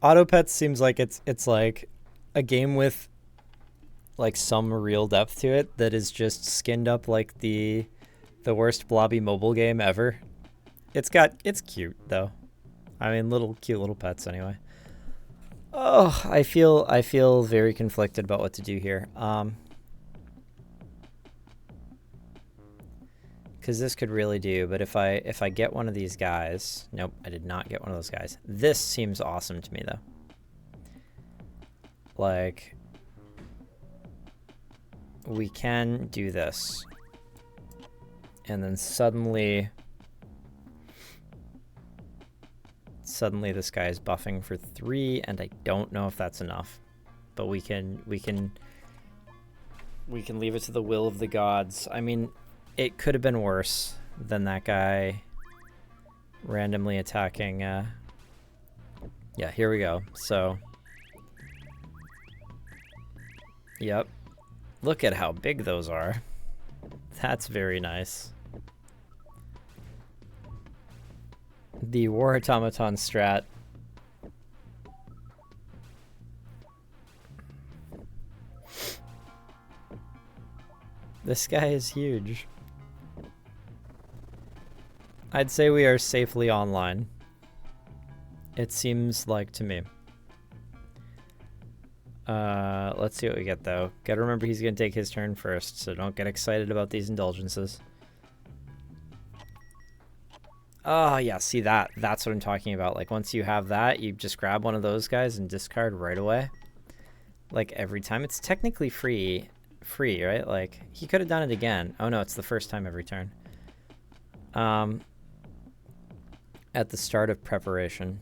Autopets seems like it's like a game with like some real depth to it that is just skinned up like the worst blobby mobile game ever. It's cute though. I mean, cute little pets anyway. Oh, I feel very conflicted about what to do here. Because this could really do, but if I get one of these guys, nope, I did not get one of those guys. This seems awesome to me though. Like, we can do this, and then suddenly suddenly this guy is buffing for 3, and I don't know if that's enough. But we can leave it to the will of the gods. I mean, it could have been worse than that guy randomly attacking. Yeah, here we go. So, yep. Look at how big those are. That's very nice. The War Automaton strat. This guy is huge. I'd say we are safely online. It seems like to me. Let's see what we get though. Gotta remember he's gonna take his turn first, so don't get excited about these indulgences. Oh yeah, see that's what I'm talking about. Like once you have that, you just grab one of those guys and discard right away. Like every time. It's technically free, right? Like he could have done it again. Oh no, it's the first time every turn. At the start of preparation.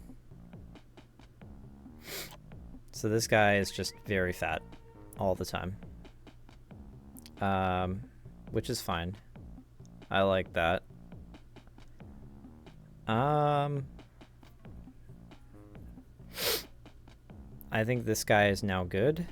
So this guy is just very fat all the time. Which is fine. I like that. I think this guy is now good.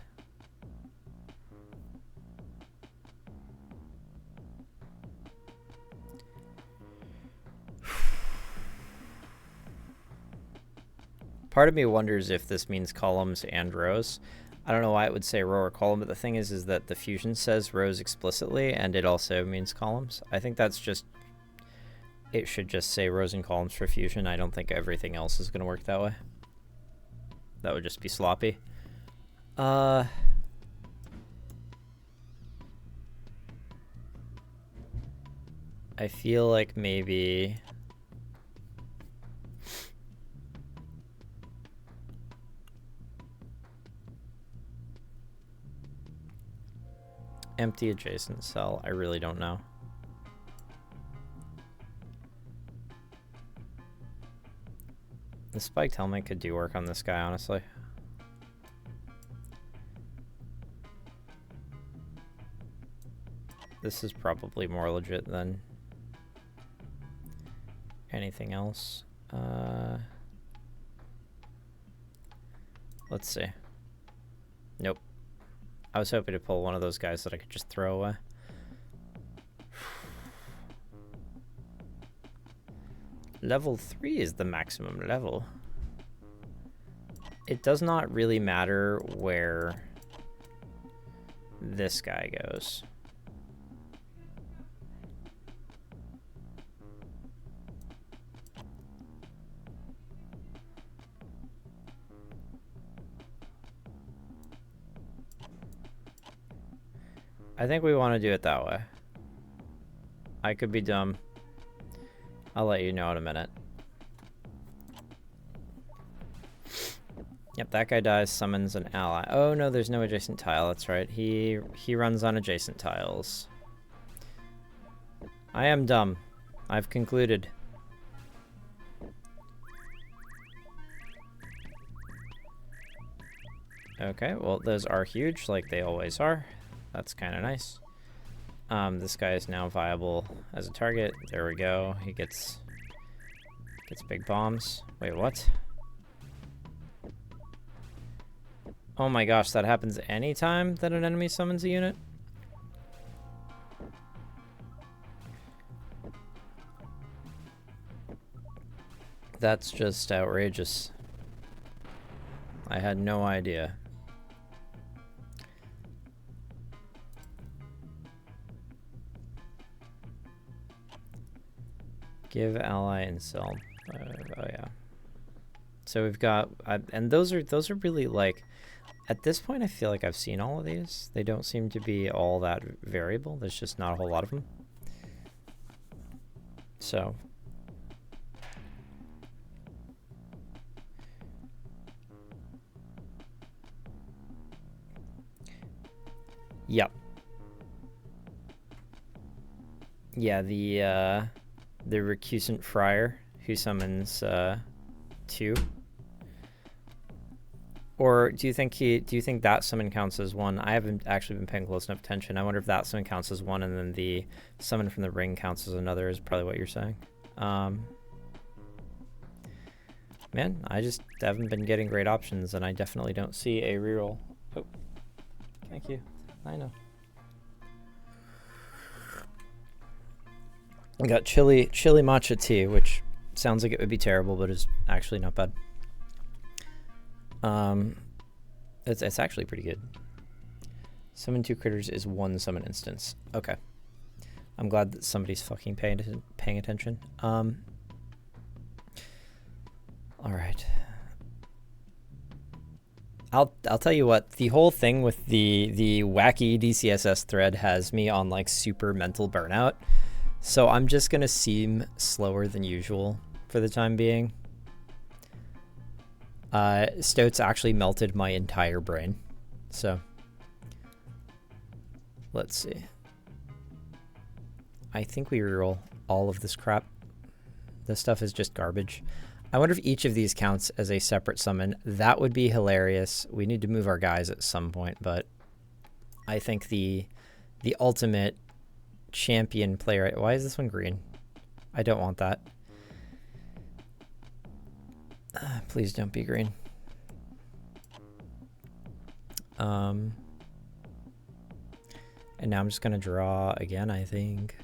Part of me wonders if this means columns and rows. I don't know why it would say row or column, but the thing is that the fusion says rows explicitly, and it also means columns. I think that's just... It should just say rows and columns for fusion. I don't think everything else is going to work that way. That would just be sloppy. I feel like maybe... Empty adjacent cell. I really don't know. The spiked helmet could do work on this guy, honestly. This is probably more legit than anything else. Let's see. Nope. I was hoping to pull one of those guys that I could just throw away. Level 3 is the maximum level. It does not really matter where this guy goes. I think we want to do it that way. I could be dumb. I'll let you know in a minute. Yep, that guy dies, summons an ally. Oh no, there's no adjacent tile, that's right. He runs on adjacent tiles. I am dumb. I've concluded. Okay, well those are huge, like they always are. That's kind of nice. This guy is now viable as a target. There we go. He gets big bombs. Wait, what? Oh my gosh, that happens anytime that an enemy summons a unit? That's just outrageous. I had no idea. Give ally and sell. Oh yeah. So we've got, and those are really like, at this point I feel like I've seen all of these. They don't seem to be all that variable. There's just not a whole lot of them. So. Yep. Yeah, the recusant friar who summons 2? Or do you think that summon counts as 1? I haven't actually been paying close enough attention. I wonder if that summon counts as 1 and then the summon from the ring counts as another is probably what you're saying. Man, I just haven't been getting great options, and I definitely don't see a reroll. Oh, thank you. I know. I got chili matcha tea, which sounds like it would be terrible, but is actually not bad. It's actually pretty good. Summon 2 critters is 1 summon instance. Okay. I'm glad that somebody's fucking paying attention. All right. I'll tell you what, the whole thing with the wacky DCSS thread has me on like super mental burnout. So I'm just gonna seem slower than usual for the time being. Stoats actually melted my entire brain. So let's see. I think we reroll all of this crap. This stuff is just garbage. I wonder if each of these counts as a separate summon. That would be hilarious. We need to move our guys at some point, but I think the ultimate champion player. Why is this one green? I don't want that. Please don't be green. And now I'm just gonna draw again, I think.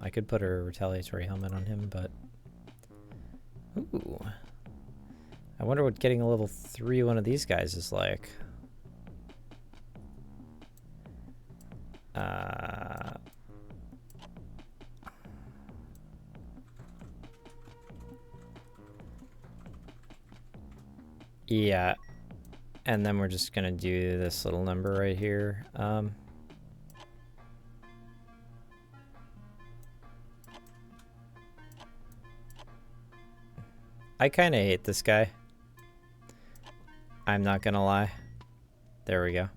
I could put a retaliatory helmet on him, but ooh. I wonder what getting a level 3 one of these guys is like. Yeah, and then we're just gonna do this little number right here. I kind of hate this guy. I'm not gonna lie. There we go.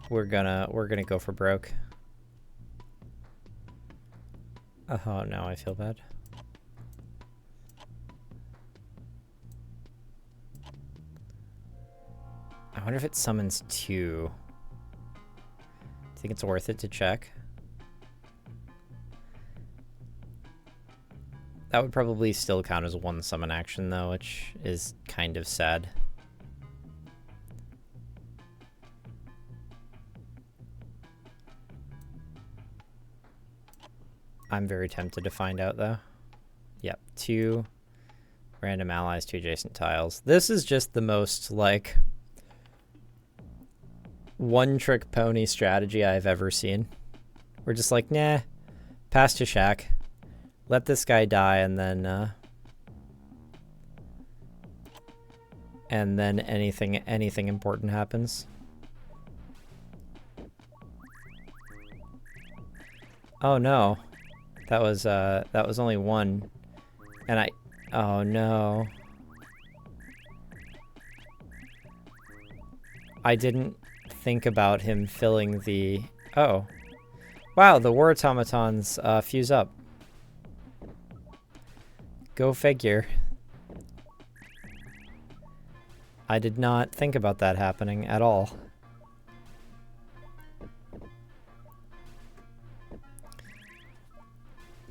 We're gonna go for broke. Oh, now I feel bad. I wonder if it summons 2. Think it's worth it to check? That would probably still count as 1 summon action though, which is kind of sad. I'm very tempted to find out though. Yep, 2 random allies to adjacent tiles. This is just the most like one-trick pony strategy I've ever seen. We're just like, nah, pass to Shaq. Let this guy die, and then anything important happens. Oh no, that was only 1, and oh no, I didn't think about him filling the... Oh. Wow, the war automatons fuse up. Go figure. I did not think about that happening at all.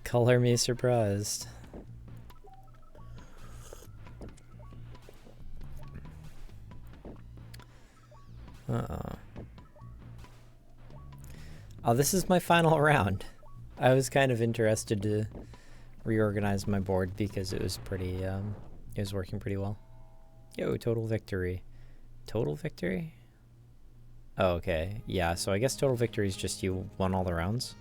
Color me surprised. Oh, this is my final round. I was kind of interested to reorganize my board because it was pretty, it was working pretty well. Yo, total victory. Total victory? Oh, okay. Yeah, so I guess total victory is just you won all the rounds.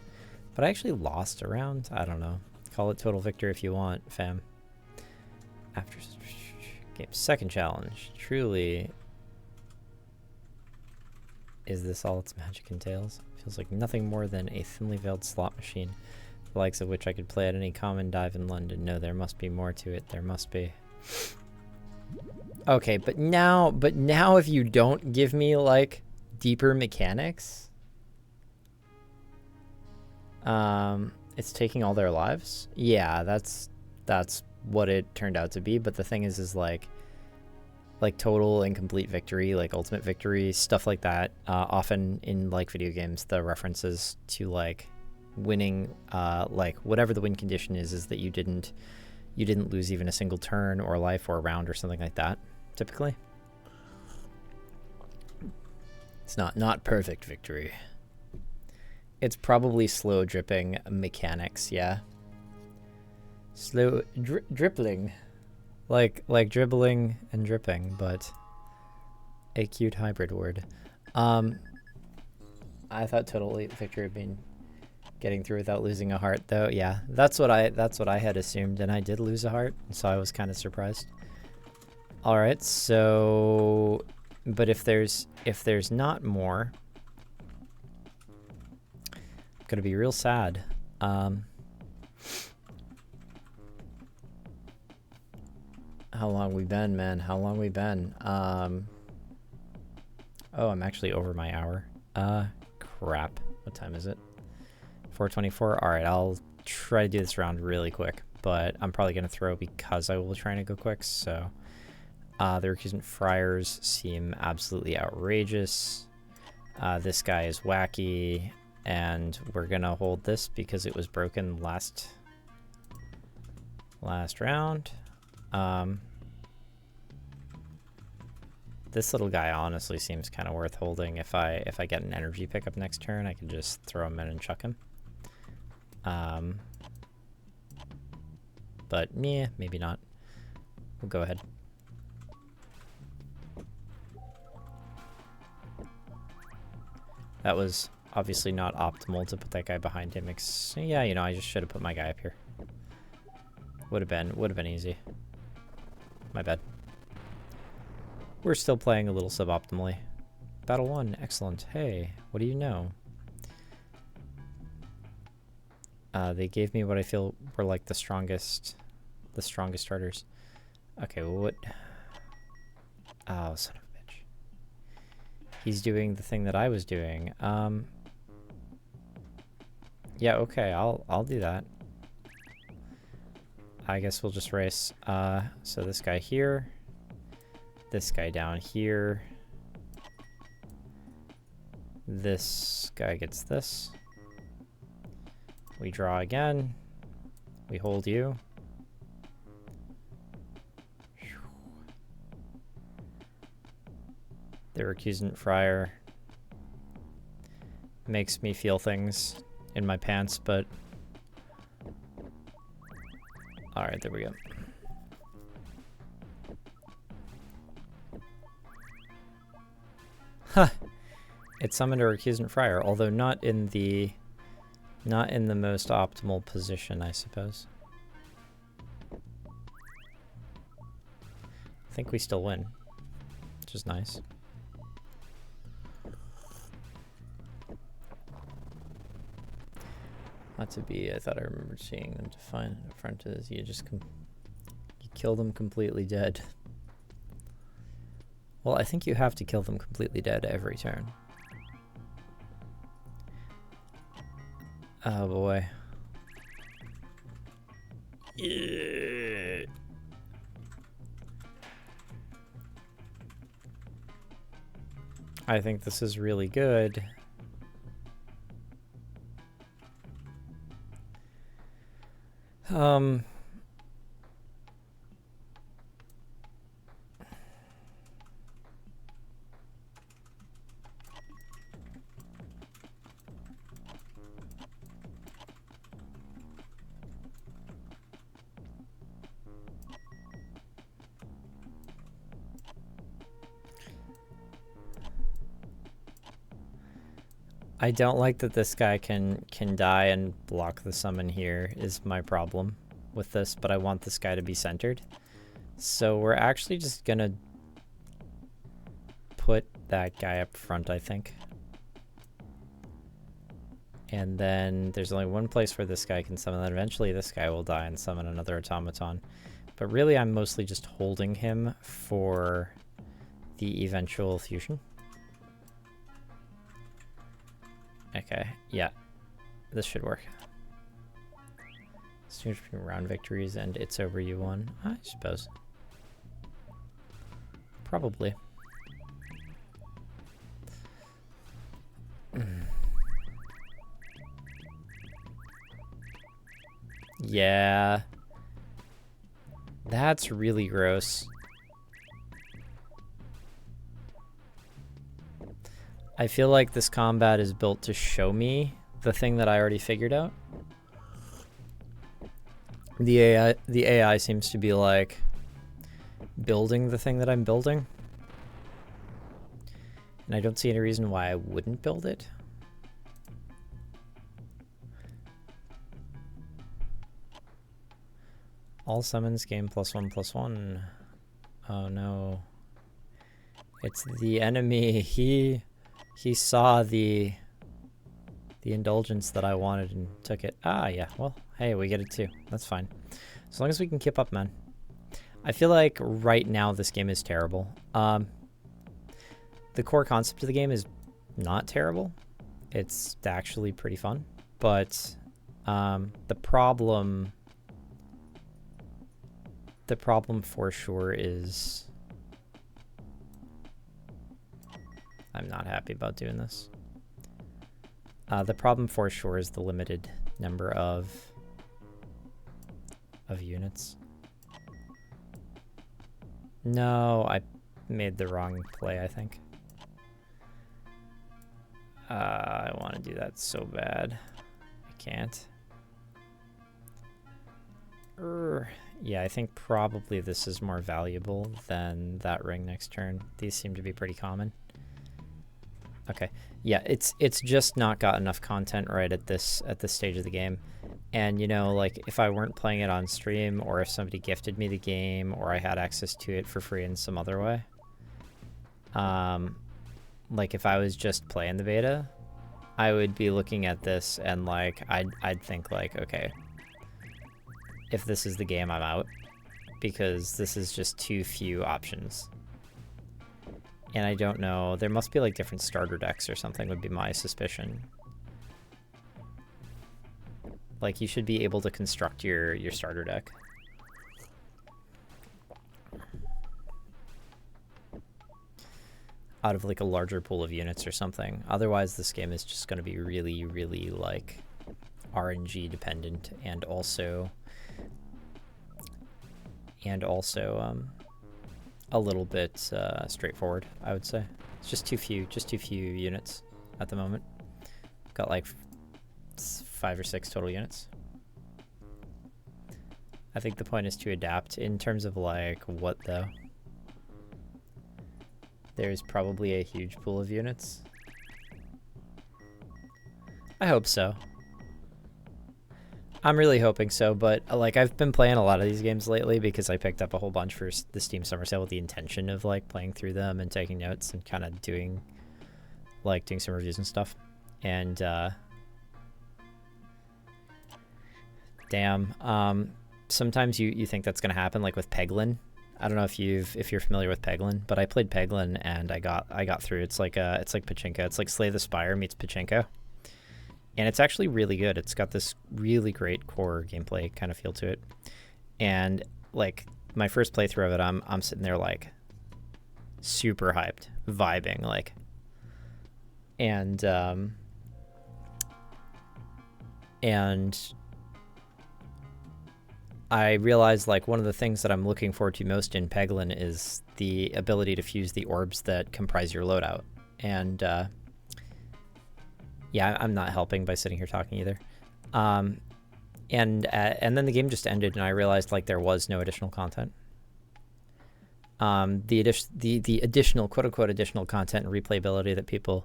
But I actually lost a round? I don't know. Call it total victory if you want, fam. After game, second challenge. Truly, is this all its magic entails? Feels like nothing more than a thinly veiled slot machine, the likes of which I could play at any common dive in London. No, there must be more to it. There must be. Okay, but now if you don't give me like deeper mechanics, It's taking all their lives. Yeah, that's what it turned out to be. But the thing is like total and complete victory, like ultimate victory, stuff like that. Often in like video games, the references to like winning, like whatever the win condition is that you didn't lose even a single turn or life or round or something like that. Typically, it's not perfect victory. It's probably slow dripping mechanics, yeah. Slow dribbling. Like dribbling and dripping, but a cute hybrid word. I thought totally victory would mean getting through without losing a heart, though. Yeah, that's what I had assumed, and I did lose a heart, so I was kind of surprised. All right, so, but if there's not more, I'm gonna be real sad. How long we been, man? How long we been? Oh, I'm actually over my hour. Crap. What time is it? 4:24. All right, I'll try to do this round really quick, but I'm probably gonna throw because I will try to go quick. So, the recusant friars seem absolutely outrageous. This guy is wacky, and we're gonna hold this because it was broken last round. This little guy honestly seems kind of worth holding. If I get an energy pickup next turn, I can just throw him in and chuck him. But yeah, maybe not. We'll go ahead. That was obviously not optimal to put that guy behind him. Yeah, you know, I just should have put my guy up here. Would have been easy. My bad. We're still playing a little suboptimally. Battle 1, excellent. Hey, what do you know? They gave me what I feel were like the strongest starters. Okay, well, what? Oh, son of a bitch. He's doing the thing that I was doing. Yeah, okay, I'll do that. I guess we'll just race. So this guy here. This guy down here. This guy gets this. We draw again. We hold you. The recusant friar makes me feel things in my pants, but all right, there we go. Huh. It summoned a recusant friar, although not in the most optimal position, I suppose. I think we still win, which is nice. Not to be, I thought I remembered seeing them define up front as you just you kill them completely dead. Well, I think you have to kill them completely dead every turn. Oh boy. Yeah. I think this is really good. I don't like that this guy can die and block the summon here is my problem with this, but I want this guy to be centered. So we're actually just gonna put that guy up front, I think. And then there's only one place where this guy can summon, and eventually this guy will die and summon another automaton. But really I'm mostly just holding him for the eventual fusion. Okay, yeah. This should work. Distinguish between round victories and it's over, you won. I suppose. Probably. Yeah. That's really gross. I feel like this combat is built to show me the thing that I already figured out. The AI seems to be like building the thing that I'm building. And I don't see any reason why I wouldn't build it. All summons gain +1/+1. Oh no. It's the enemy. He saw the indulgence that I wanted and took it. Ah, yeah. Well, hey, we get it too. That's fine. As long as we can keep up, man. I feel like right now this game is terrible. The core concept of the game is not terrible. It's actually pretty fun. But the problem for sure is I'm not happy about doing this. The problem for sure is the limited number of units. No, I made the wrong play, I think. I want to do that so bad. I can't. Yeah, I think probably this is more valuable than that ring next turn. These seem to be pretty common. Okay, yeah, it's just not got enough content right at this stage of the game. And you know, like if I weren't playing it on stream, or if somebody gifted me the game, or I had access to it for free in some other way, like if I was just playing the beta, I would be looking at this and like I'd think like, okay, if this is the game, I'm out, because this is just too few options. And I don't know, there must be like different starter decks or something, would be my suspicion. Like you should be able to construct your starter deck. Out of like a larger pool of units or something. Otherwise this game is just going to be really, really like RNG dependent, and also a little bit straightforward, I would say. It's just too few units at the moment. Got like 5 or 6 total units. I think the point is to adapt. In terms of like what though? There's probably a huge pool of units. I hope so. I'm really hoping so, but like I've been playing a lot of these games lately because I picked up a whole bunch for the Steam Summer Sale with the intention of like playing through them and taking notes and kind of doing some reviews and stuff. And damn, sometimes you think that's gonna happen, like with Peglin. I don't know if you're familiar with Peglin, but I played Peglin and I got through. It's like Pachinko. It's like Slay the Spire meets Pachinko. And it's actually really good. It's got this really great core gameplay kind of feel to it. And like my first playthrough of it, I'm sitting there like super hyped, vibing like. And I realized like one of the things that I'm looking forward to most in Peglin is the ability to fuse the orbs that comprise your loadout. And yeah, I'm not helping by sitting here talking either. And then the game just ended, and I realized like there was no additional content. The additional quote unquote additional content and replayability that people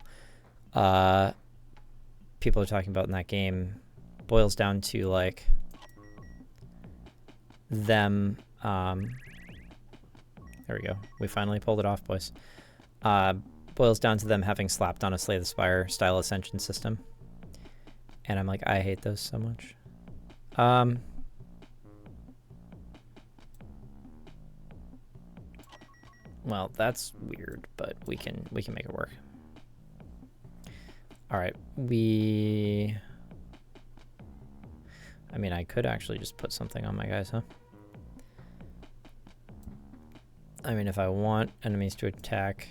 are talking about in that game boils down to like them. There we go. We finally pulled it off, boys. Boils down to them having slapped on a Slay the Spire style ascension system. And I'm like, I hate those so much. Well, that's weird, but we can make it work. All right, we I mean, I could actually just put something on my guys, huh? I mean, if I want enemies to attack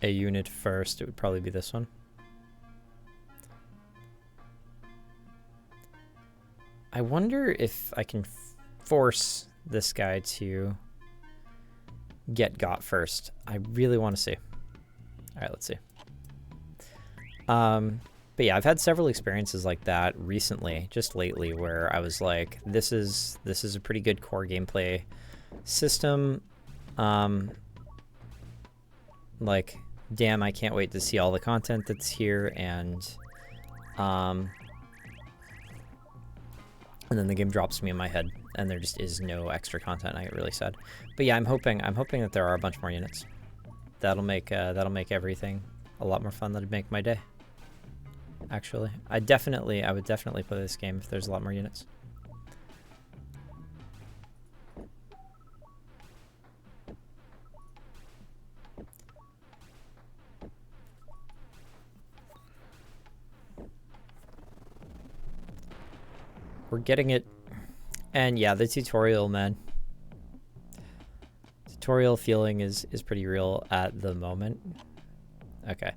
a unit first, it would probably be this one. I wonder if I can force this guy to get got first. I really want to see. All right, let's see. But yeah, I've had several experiences like that recently, just lately, where I was like, this is a pretty good core gameplay system. Like, damn, I can't wait to see all the content that's here, and then the game drops me in my head, and there just is no extra content. I get really sad. But yeah, I'm hoping that there are a bunch more units. That'll make everything a lot more fun. That'd make my day. Actually, I would definitely play this game if there's a lot more units. We're getting it. And yeah, the tutorial, man. Tutorial feeling is pretty real at the moment. Okay.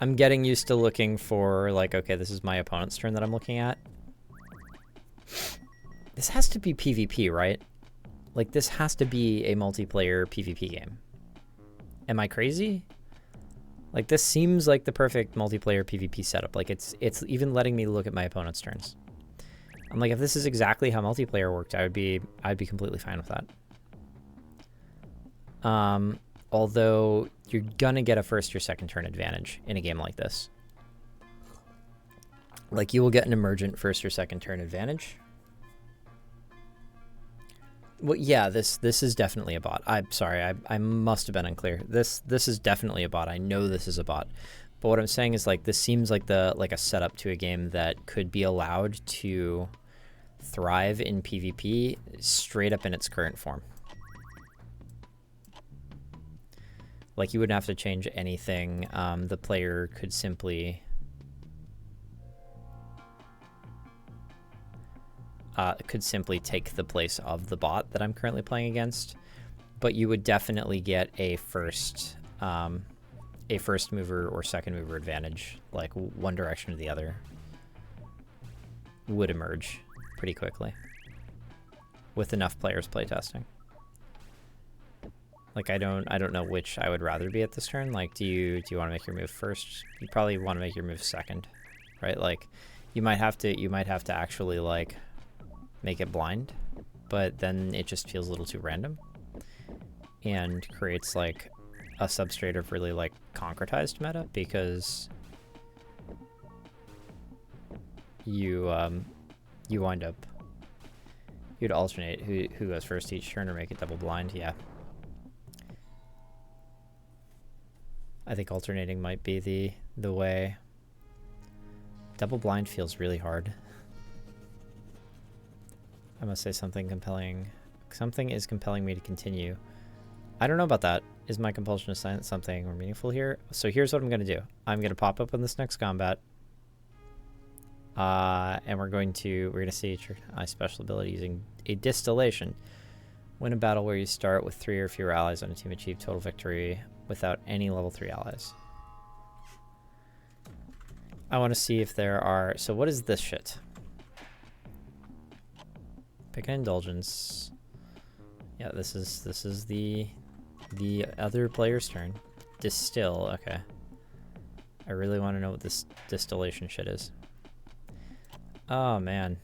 I'm getting used to looking for, like, okay, this is my opponent's turn that I'm looking at. This has to be PvP, right? Like, this has to be a multiplayer PvP game. Am I crazy? Like, this seems like the perfect multiplayer PvP setup. Like, it's even letting me look at my opponent's turns. I'm like, if this is exactly how multiplayer worked, I'd be completely fine with that. Although you're gonna get a first or second turn advantage in a game like this. Like, you will get an emergent first or second turn advantage. Well, yeah, this is definitely a bot. I'm sorry, I must have been unclear. This is definitely a bot. I know this is a bot. But what I'm saying is, like, this seems like a setup to a game that could be allowed to thrive in PvP straight up in its current form. Like, you wouldn't have to change anything. The player could simply take the place of the bot that I'm currently playing against, but you would definitely get a first mover or second mover advantage. Like, one direction or the other would emerge pretty quickly with enough players playtesting. Like, I don't know which I would rather be at this turn. Like, do you want to make your move first? You probably want to make your move second, right? Like, you might have to actually, like, make it blind, but then it just feels a little too random and creates, like, a substrate of really, like, concretized meta, because you'd alternate who goes first each turn or make it double blind. Yeah. I think alternating might be the way. Double blind feels really hard. I must say something compelling. Something is compelling me to continue. I don't know about that. Is my compulsion to silence something more meaningful here? So here's what I'm going to do. I'm going to pop up in this next combat. And we're going to see my special ability using a distillation. Win a battle where you start with 3 or fewer allies on a team, achieve total victory without any level 3 allies. I want to see if there are... So what is this shit? Pick an indulgence. Yeah, this is the other player's turn. Distill, okay. I really want to know what this distillation shit is. Oh man.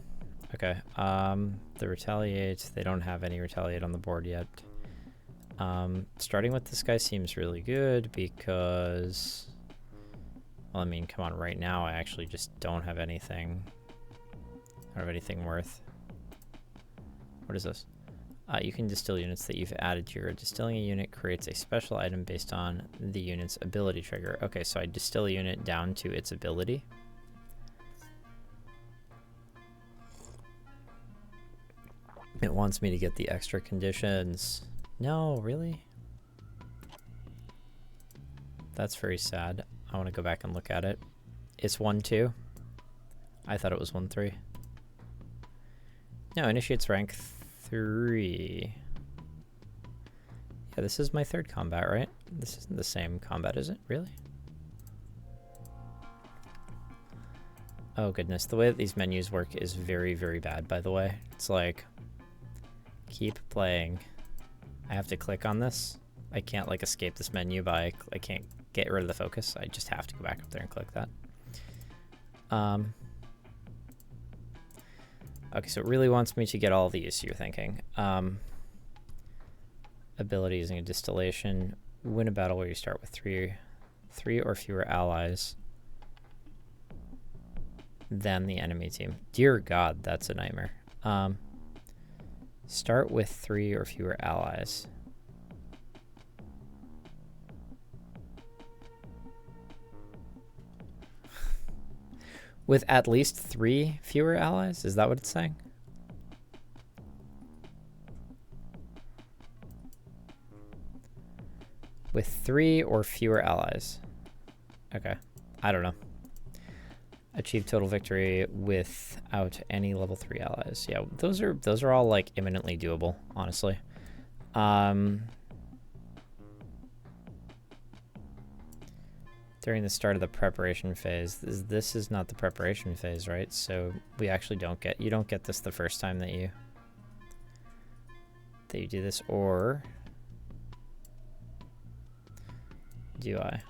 Okay. The retaliate, they don't have any retaliate on the board yet. Starting with this guy seems really good because, well, I mean, come on, right now I actually just don't have anything. I don't have anything worth. What is this? You can distill units that you've added to your... Distilling a unit creates a special item based on the unit's ability trigger. Okay, so I distill a unit down to its ability. It wants me to get the extra conditions. No, really? That's very sad. I want to go back and look at it. It's 1-2. I thought it was 1-3. No, initiates rank 3. Yeah, this is my 3rd combat, right? This isn't the same combat, is it? Really? Oh goodness, the way that these menus work is very, very bad, by the way. It's like, keep playing. I have to click on this. I can't like escape this menu by, I can't get rid of the focus. I just have to go back up there and click that. Okay, so it really wants me to get all these, you're thinking. Ability using a distillation. Win a battle where you start with three or fewer allies than the enemy team. Dear God, that's a nightmare. Start with 3 or fewer allies. With at least 3 fewer allies? Is that what it's saying? With 3 or fewer allies. Okay. I don't know. Achieve total victory without any level 3 allies. Yeah, those are all like imminently doable, honestly. During the start of the preparation phase. This is not the preparation phase, right? So we actually you don't get this the first time that you do this, or do I?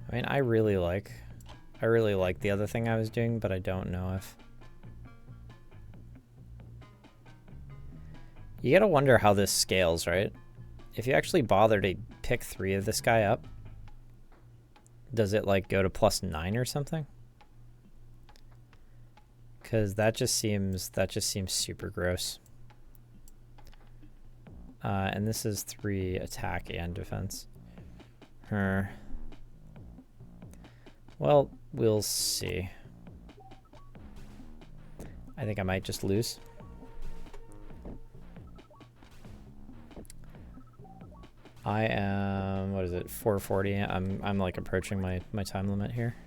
I mean, I really like the other thing I was doing, but I don't know if... You gotta wonder how this scales, right? If you actually bother to pick 3 of this guy up, does it like go to +9 or something? Because that just seems super gross. And this is 3 attack and defense. Well, we'll see. I think I might just lose. I am, what is it, 440? I'm like approaching my time limit here.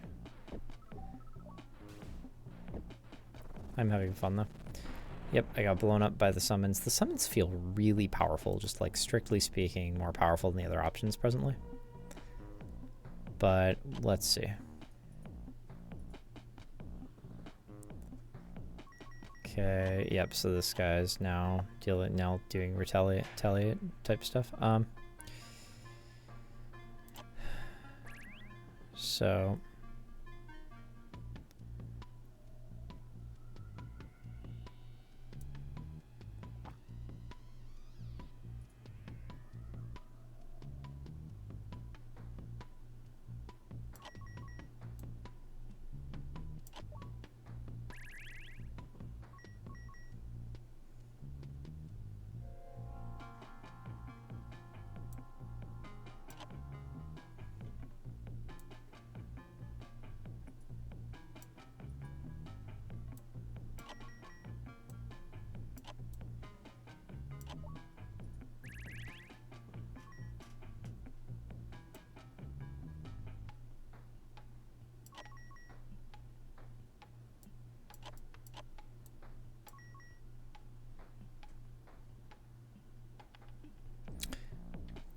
I'm having fun though. Yep, I got blown up by the summons. The summons feel really powerful, just like strictly speaking, more powerful than the other options presently. But let's see. Okay, yep, so this guy's now doing retaliate type stuff. So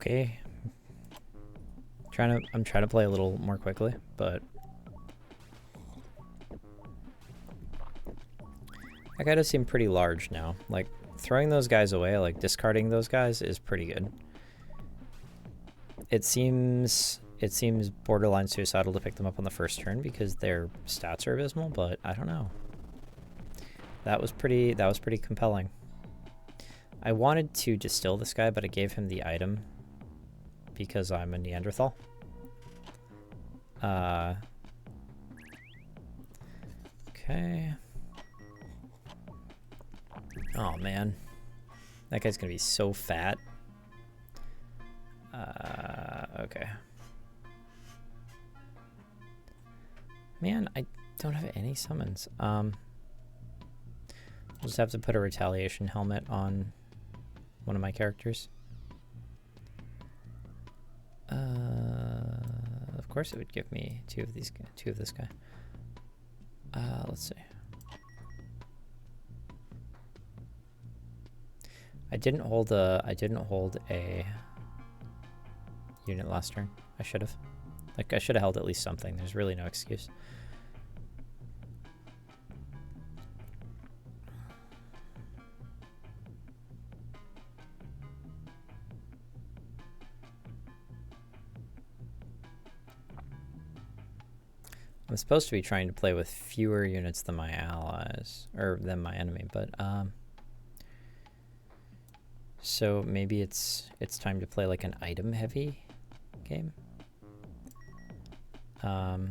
okay. I'm trying to play a little more quickly, but that guy does seem pretty large now. Like throwing those guys away, like discarding those guys is pretty good. It seems borderline suicidal to pick them up on the first turn because their stats are abysmal, but I don't know. That was pretty compelling. I wanted to distill this guy, but I gave him the item because I'm a Neanderthal. Okay. Oh man, that guy's gonna be so fat. don't have any summons. We'll just have to put a retaliation helmet on one of my characters. Of course it would give me two of this guy. Let's see. I didn't hold a unit last turn. I should have. Like, I should have held at least something. There's really no excuse. I'm supposed to be trying to play with fewer units than my allies, or than my enemy, but so maybe it's time to play like an item heavy game. Here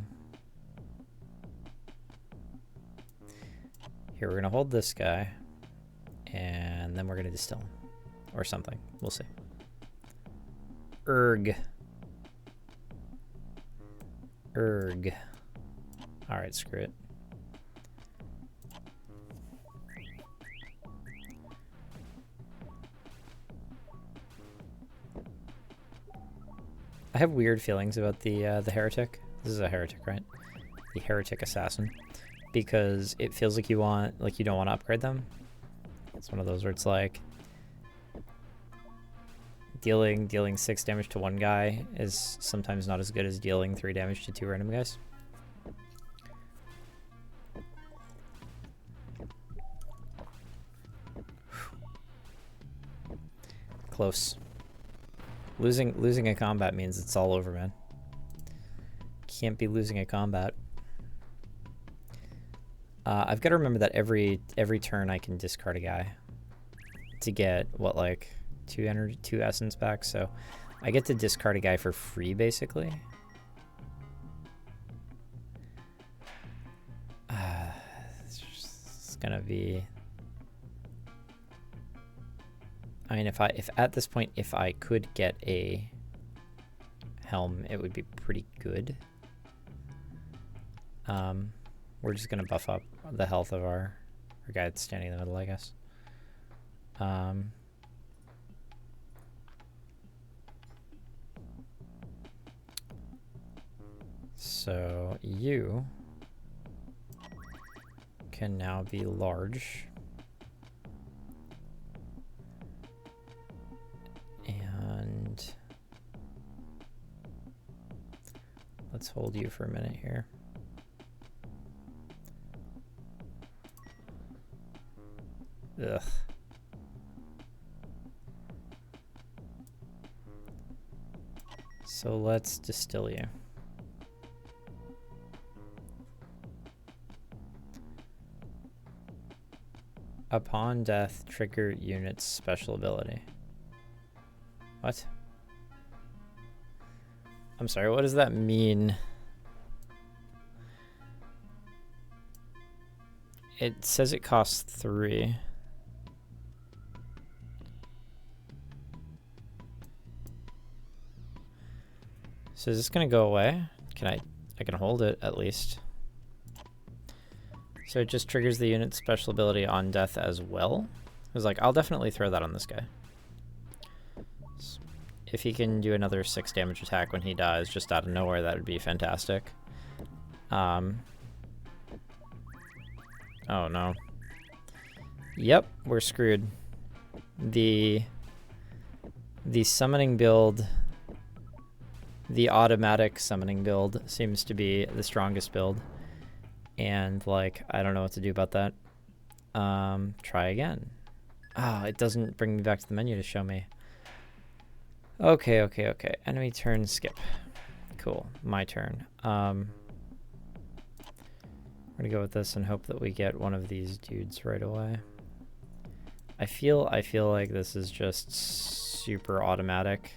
we're gonna hold this guy, and then we're gonna distill him, or something. We'll see. Erg. All right, screw it. I have weird feelings about the heretic. This is a heretic, right? The heretic assassin, because it feels like you don't want to upgrade them. It's one of those where it's like dealing 6 damage to one guy is sometimes not as good as dealing 3 damage to 2 random guys. Close. Losing a combat means it's all over, man. Can't be losing a combat. I've got to remember that every turn I can discard a guy to get what, like 2 essence back. So I get to discard a guy for free, basically. It's gonna be. I mean, if at this point, if I could get a helm, it would be pretty good. We're just gonna buff up the health of our guy that's standing in the middle, I guess. So you can now be large. And let's hold you for a minute here. Ugh. So let's distill you. Upon death, trigger unit's special ability. What? I'm sorry, what does that mean? It says it costs 3. So is this gonna go away? I can hold it at least. So it just triggers the unit's special ability on death as well. I was like, I'll definitely throw that on this guy. If he can do another 6 damage attack when he dies just out of nowhere, that would be fantastic. Oh no. Yep, we're screwed. The summoning build, the automatic summoning build seems to be the strongest build. And like, I don't know what to do about that. Try again. Oh, it doesn't bring me back to the menu to show me. Okay. Enemy turn, skip. Cool, my turn. We're gonna go with this and hope that we get one of these dudes right away. I feel like this is just super automatic.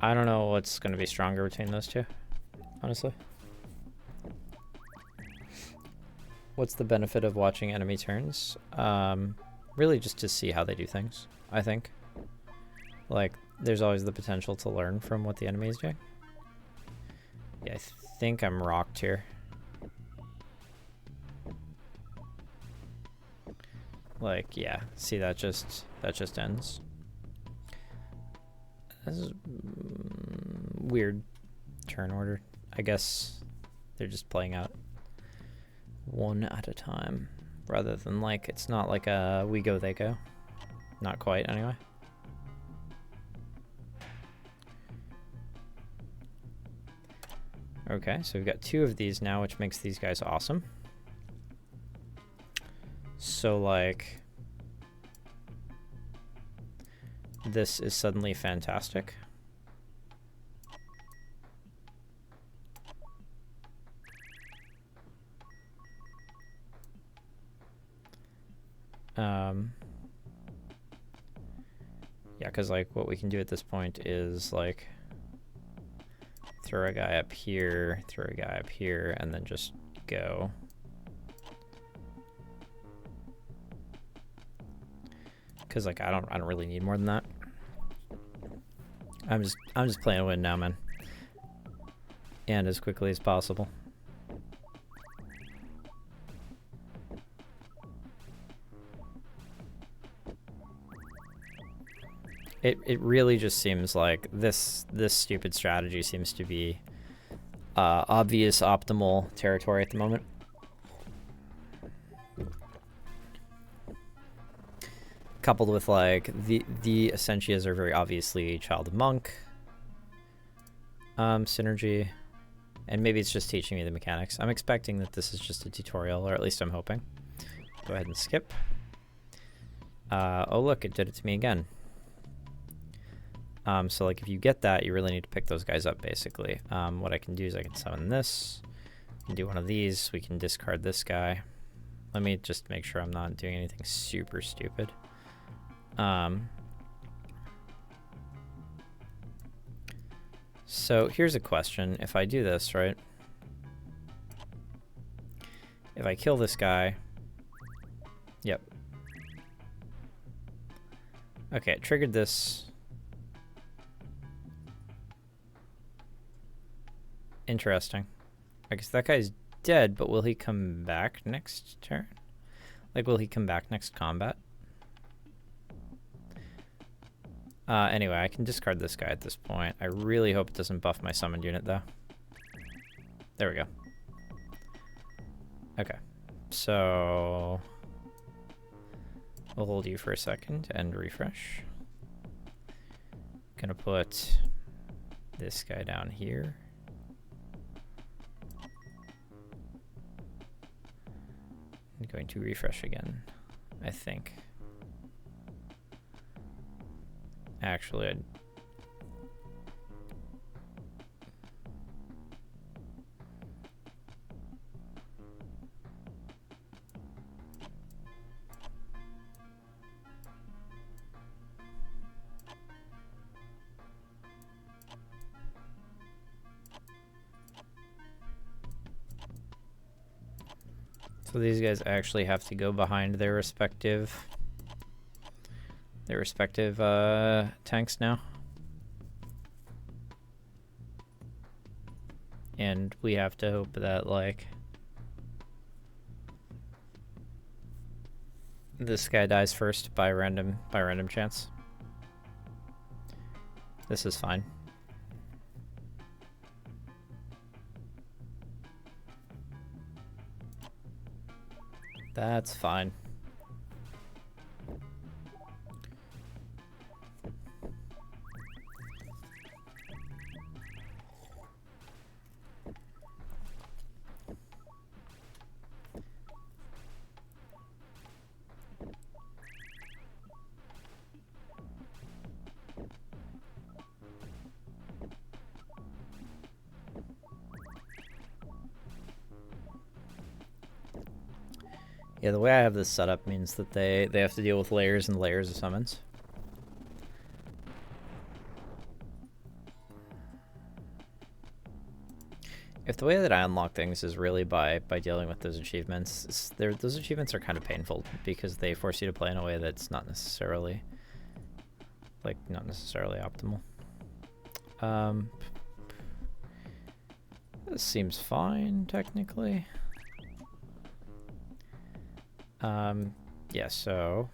I don't know what's going to be stronger between those two, honestly. What's the benefit of watching enemy turns? Really just to see how they do things, I think. Like, there's always the potential to learn from what the enemy is doing. Yeah, I think I'm rocked here. Like, yeah, see that just ends. This is weird turn order. I guess they're just playing out one at a time rather than like, it's not like a we go, they go. Not quite, anyway. Okay, so we've got 2 of these now, which makes these guys awesome. So, like, this is suddenly fantastic. Yeah, because, like, what we can do at this point is, like, throw a guy up here, throw a guy up here, and then just go. Because, like, I don't really need more than that. I'm just playing to win now, man. And as quickly as possible. It really just seems like this stupid strategy seems to be obvious optimal territory at the moment. Coupled with like the Essentias are very obviously Child of Monk synergy, and maybe it's just teaching me the mechanics. I'm expecting that this is just a tutorial, or at least I'm hoping. Go ahead and skip. Oh look, it did it to me again. So like if you get that, you really need to pick those guys up basically. What I can do is I can summon this, I can do one of these, we can discard this guy. Let me just make sure I'm not doing anything super stupid. So here's a question. If I do this, right? If I kill this guy, yep. Okay, it triggered this. Interesting. I guess that guy's dead, but will he come back next turn? Like, will he come back next combat? Anyway, I can discard this guy at this point. I really hope it doesn't buff my summoned unit, though. There we go. Okay. So we'll hold you for a second and refresh. Gonna put this guy down here. I'm going to refresh again, I think. Actually, so these guys actually have to go behind their respective tanks now. And we have to hope that like this guy dies first by random chance. This is fine. That's fine. Yeah, the way I have this set up means that they have to deal with layers and layers of summons. If the way that I unlock things is really by dealing with those achievements, those achievements are kind of painful because they force you to play in a way that's not necessarily optimal. This seems fine technically. Yeah, so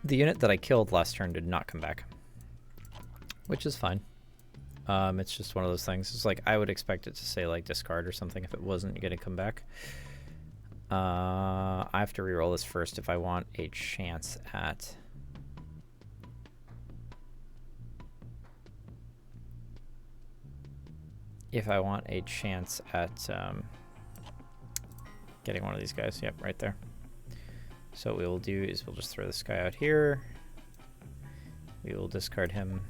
the unit that I killed last turn did not come back, which is fine. It's just one of those things. It's like I would expect it to say like discard or something if it wasn't going to come back. I have to reroll this first if I want a chance at getting one of these guys. Yep, right there. So what we will do is we'll just throw this guy out here. We will discard him.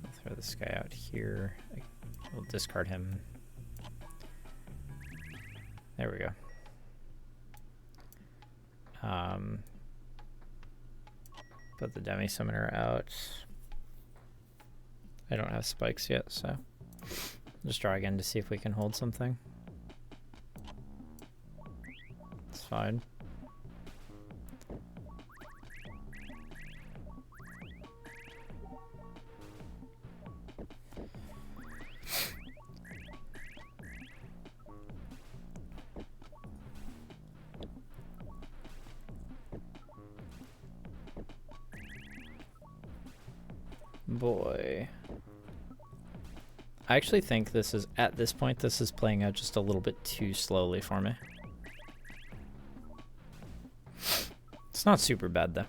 We'll throw this guy out here. We'll discard him. There we go. Put the Demi Summoner out. I don't have spikes yet, so just try again to see if we can hold something. It's fine. Boy. I actually think this is, at this point, this is playing out just a little bit too slowly for me. It's not super bad, though.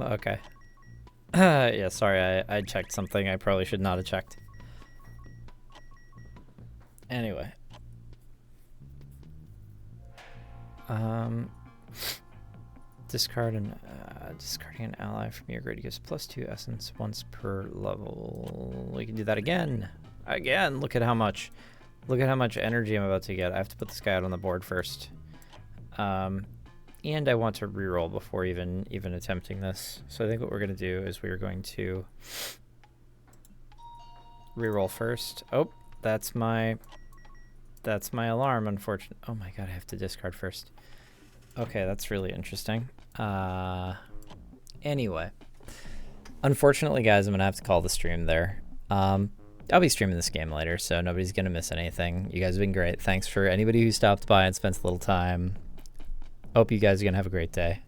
Okay. Yeah, sorry, I checked something I probably should not have checked. Anyway. Discarding an ally from your grid gives +2 essence once per level. We can do that again. Again, look at how much energy I'm about to get. I have to put this guy out on the board first. And I want to reroll before even attempting this. So I think what we're going to do is we're going to reroll first. Oh, that's my alarm, unfortunately. Oh my god, I have to discard first. Okay, that's really interesting. Anyway. Unfortunately, guys, I'm going to have to call the stream there. I'll be streaming this game later, so nobody's going to miss anything. You guys have been great. Thanks for anybody who stopped by and spent a little time. Hope you guys are going to have a great day.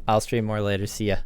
I'll stream more later. See ya.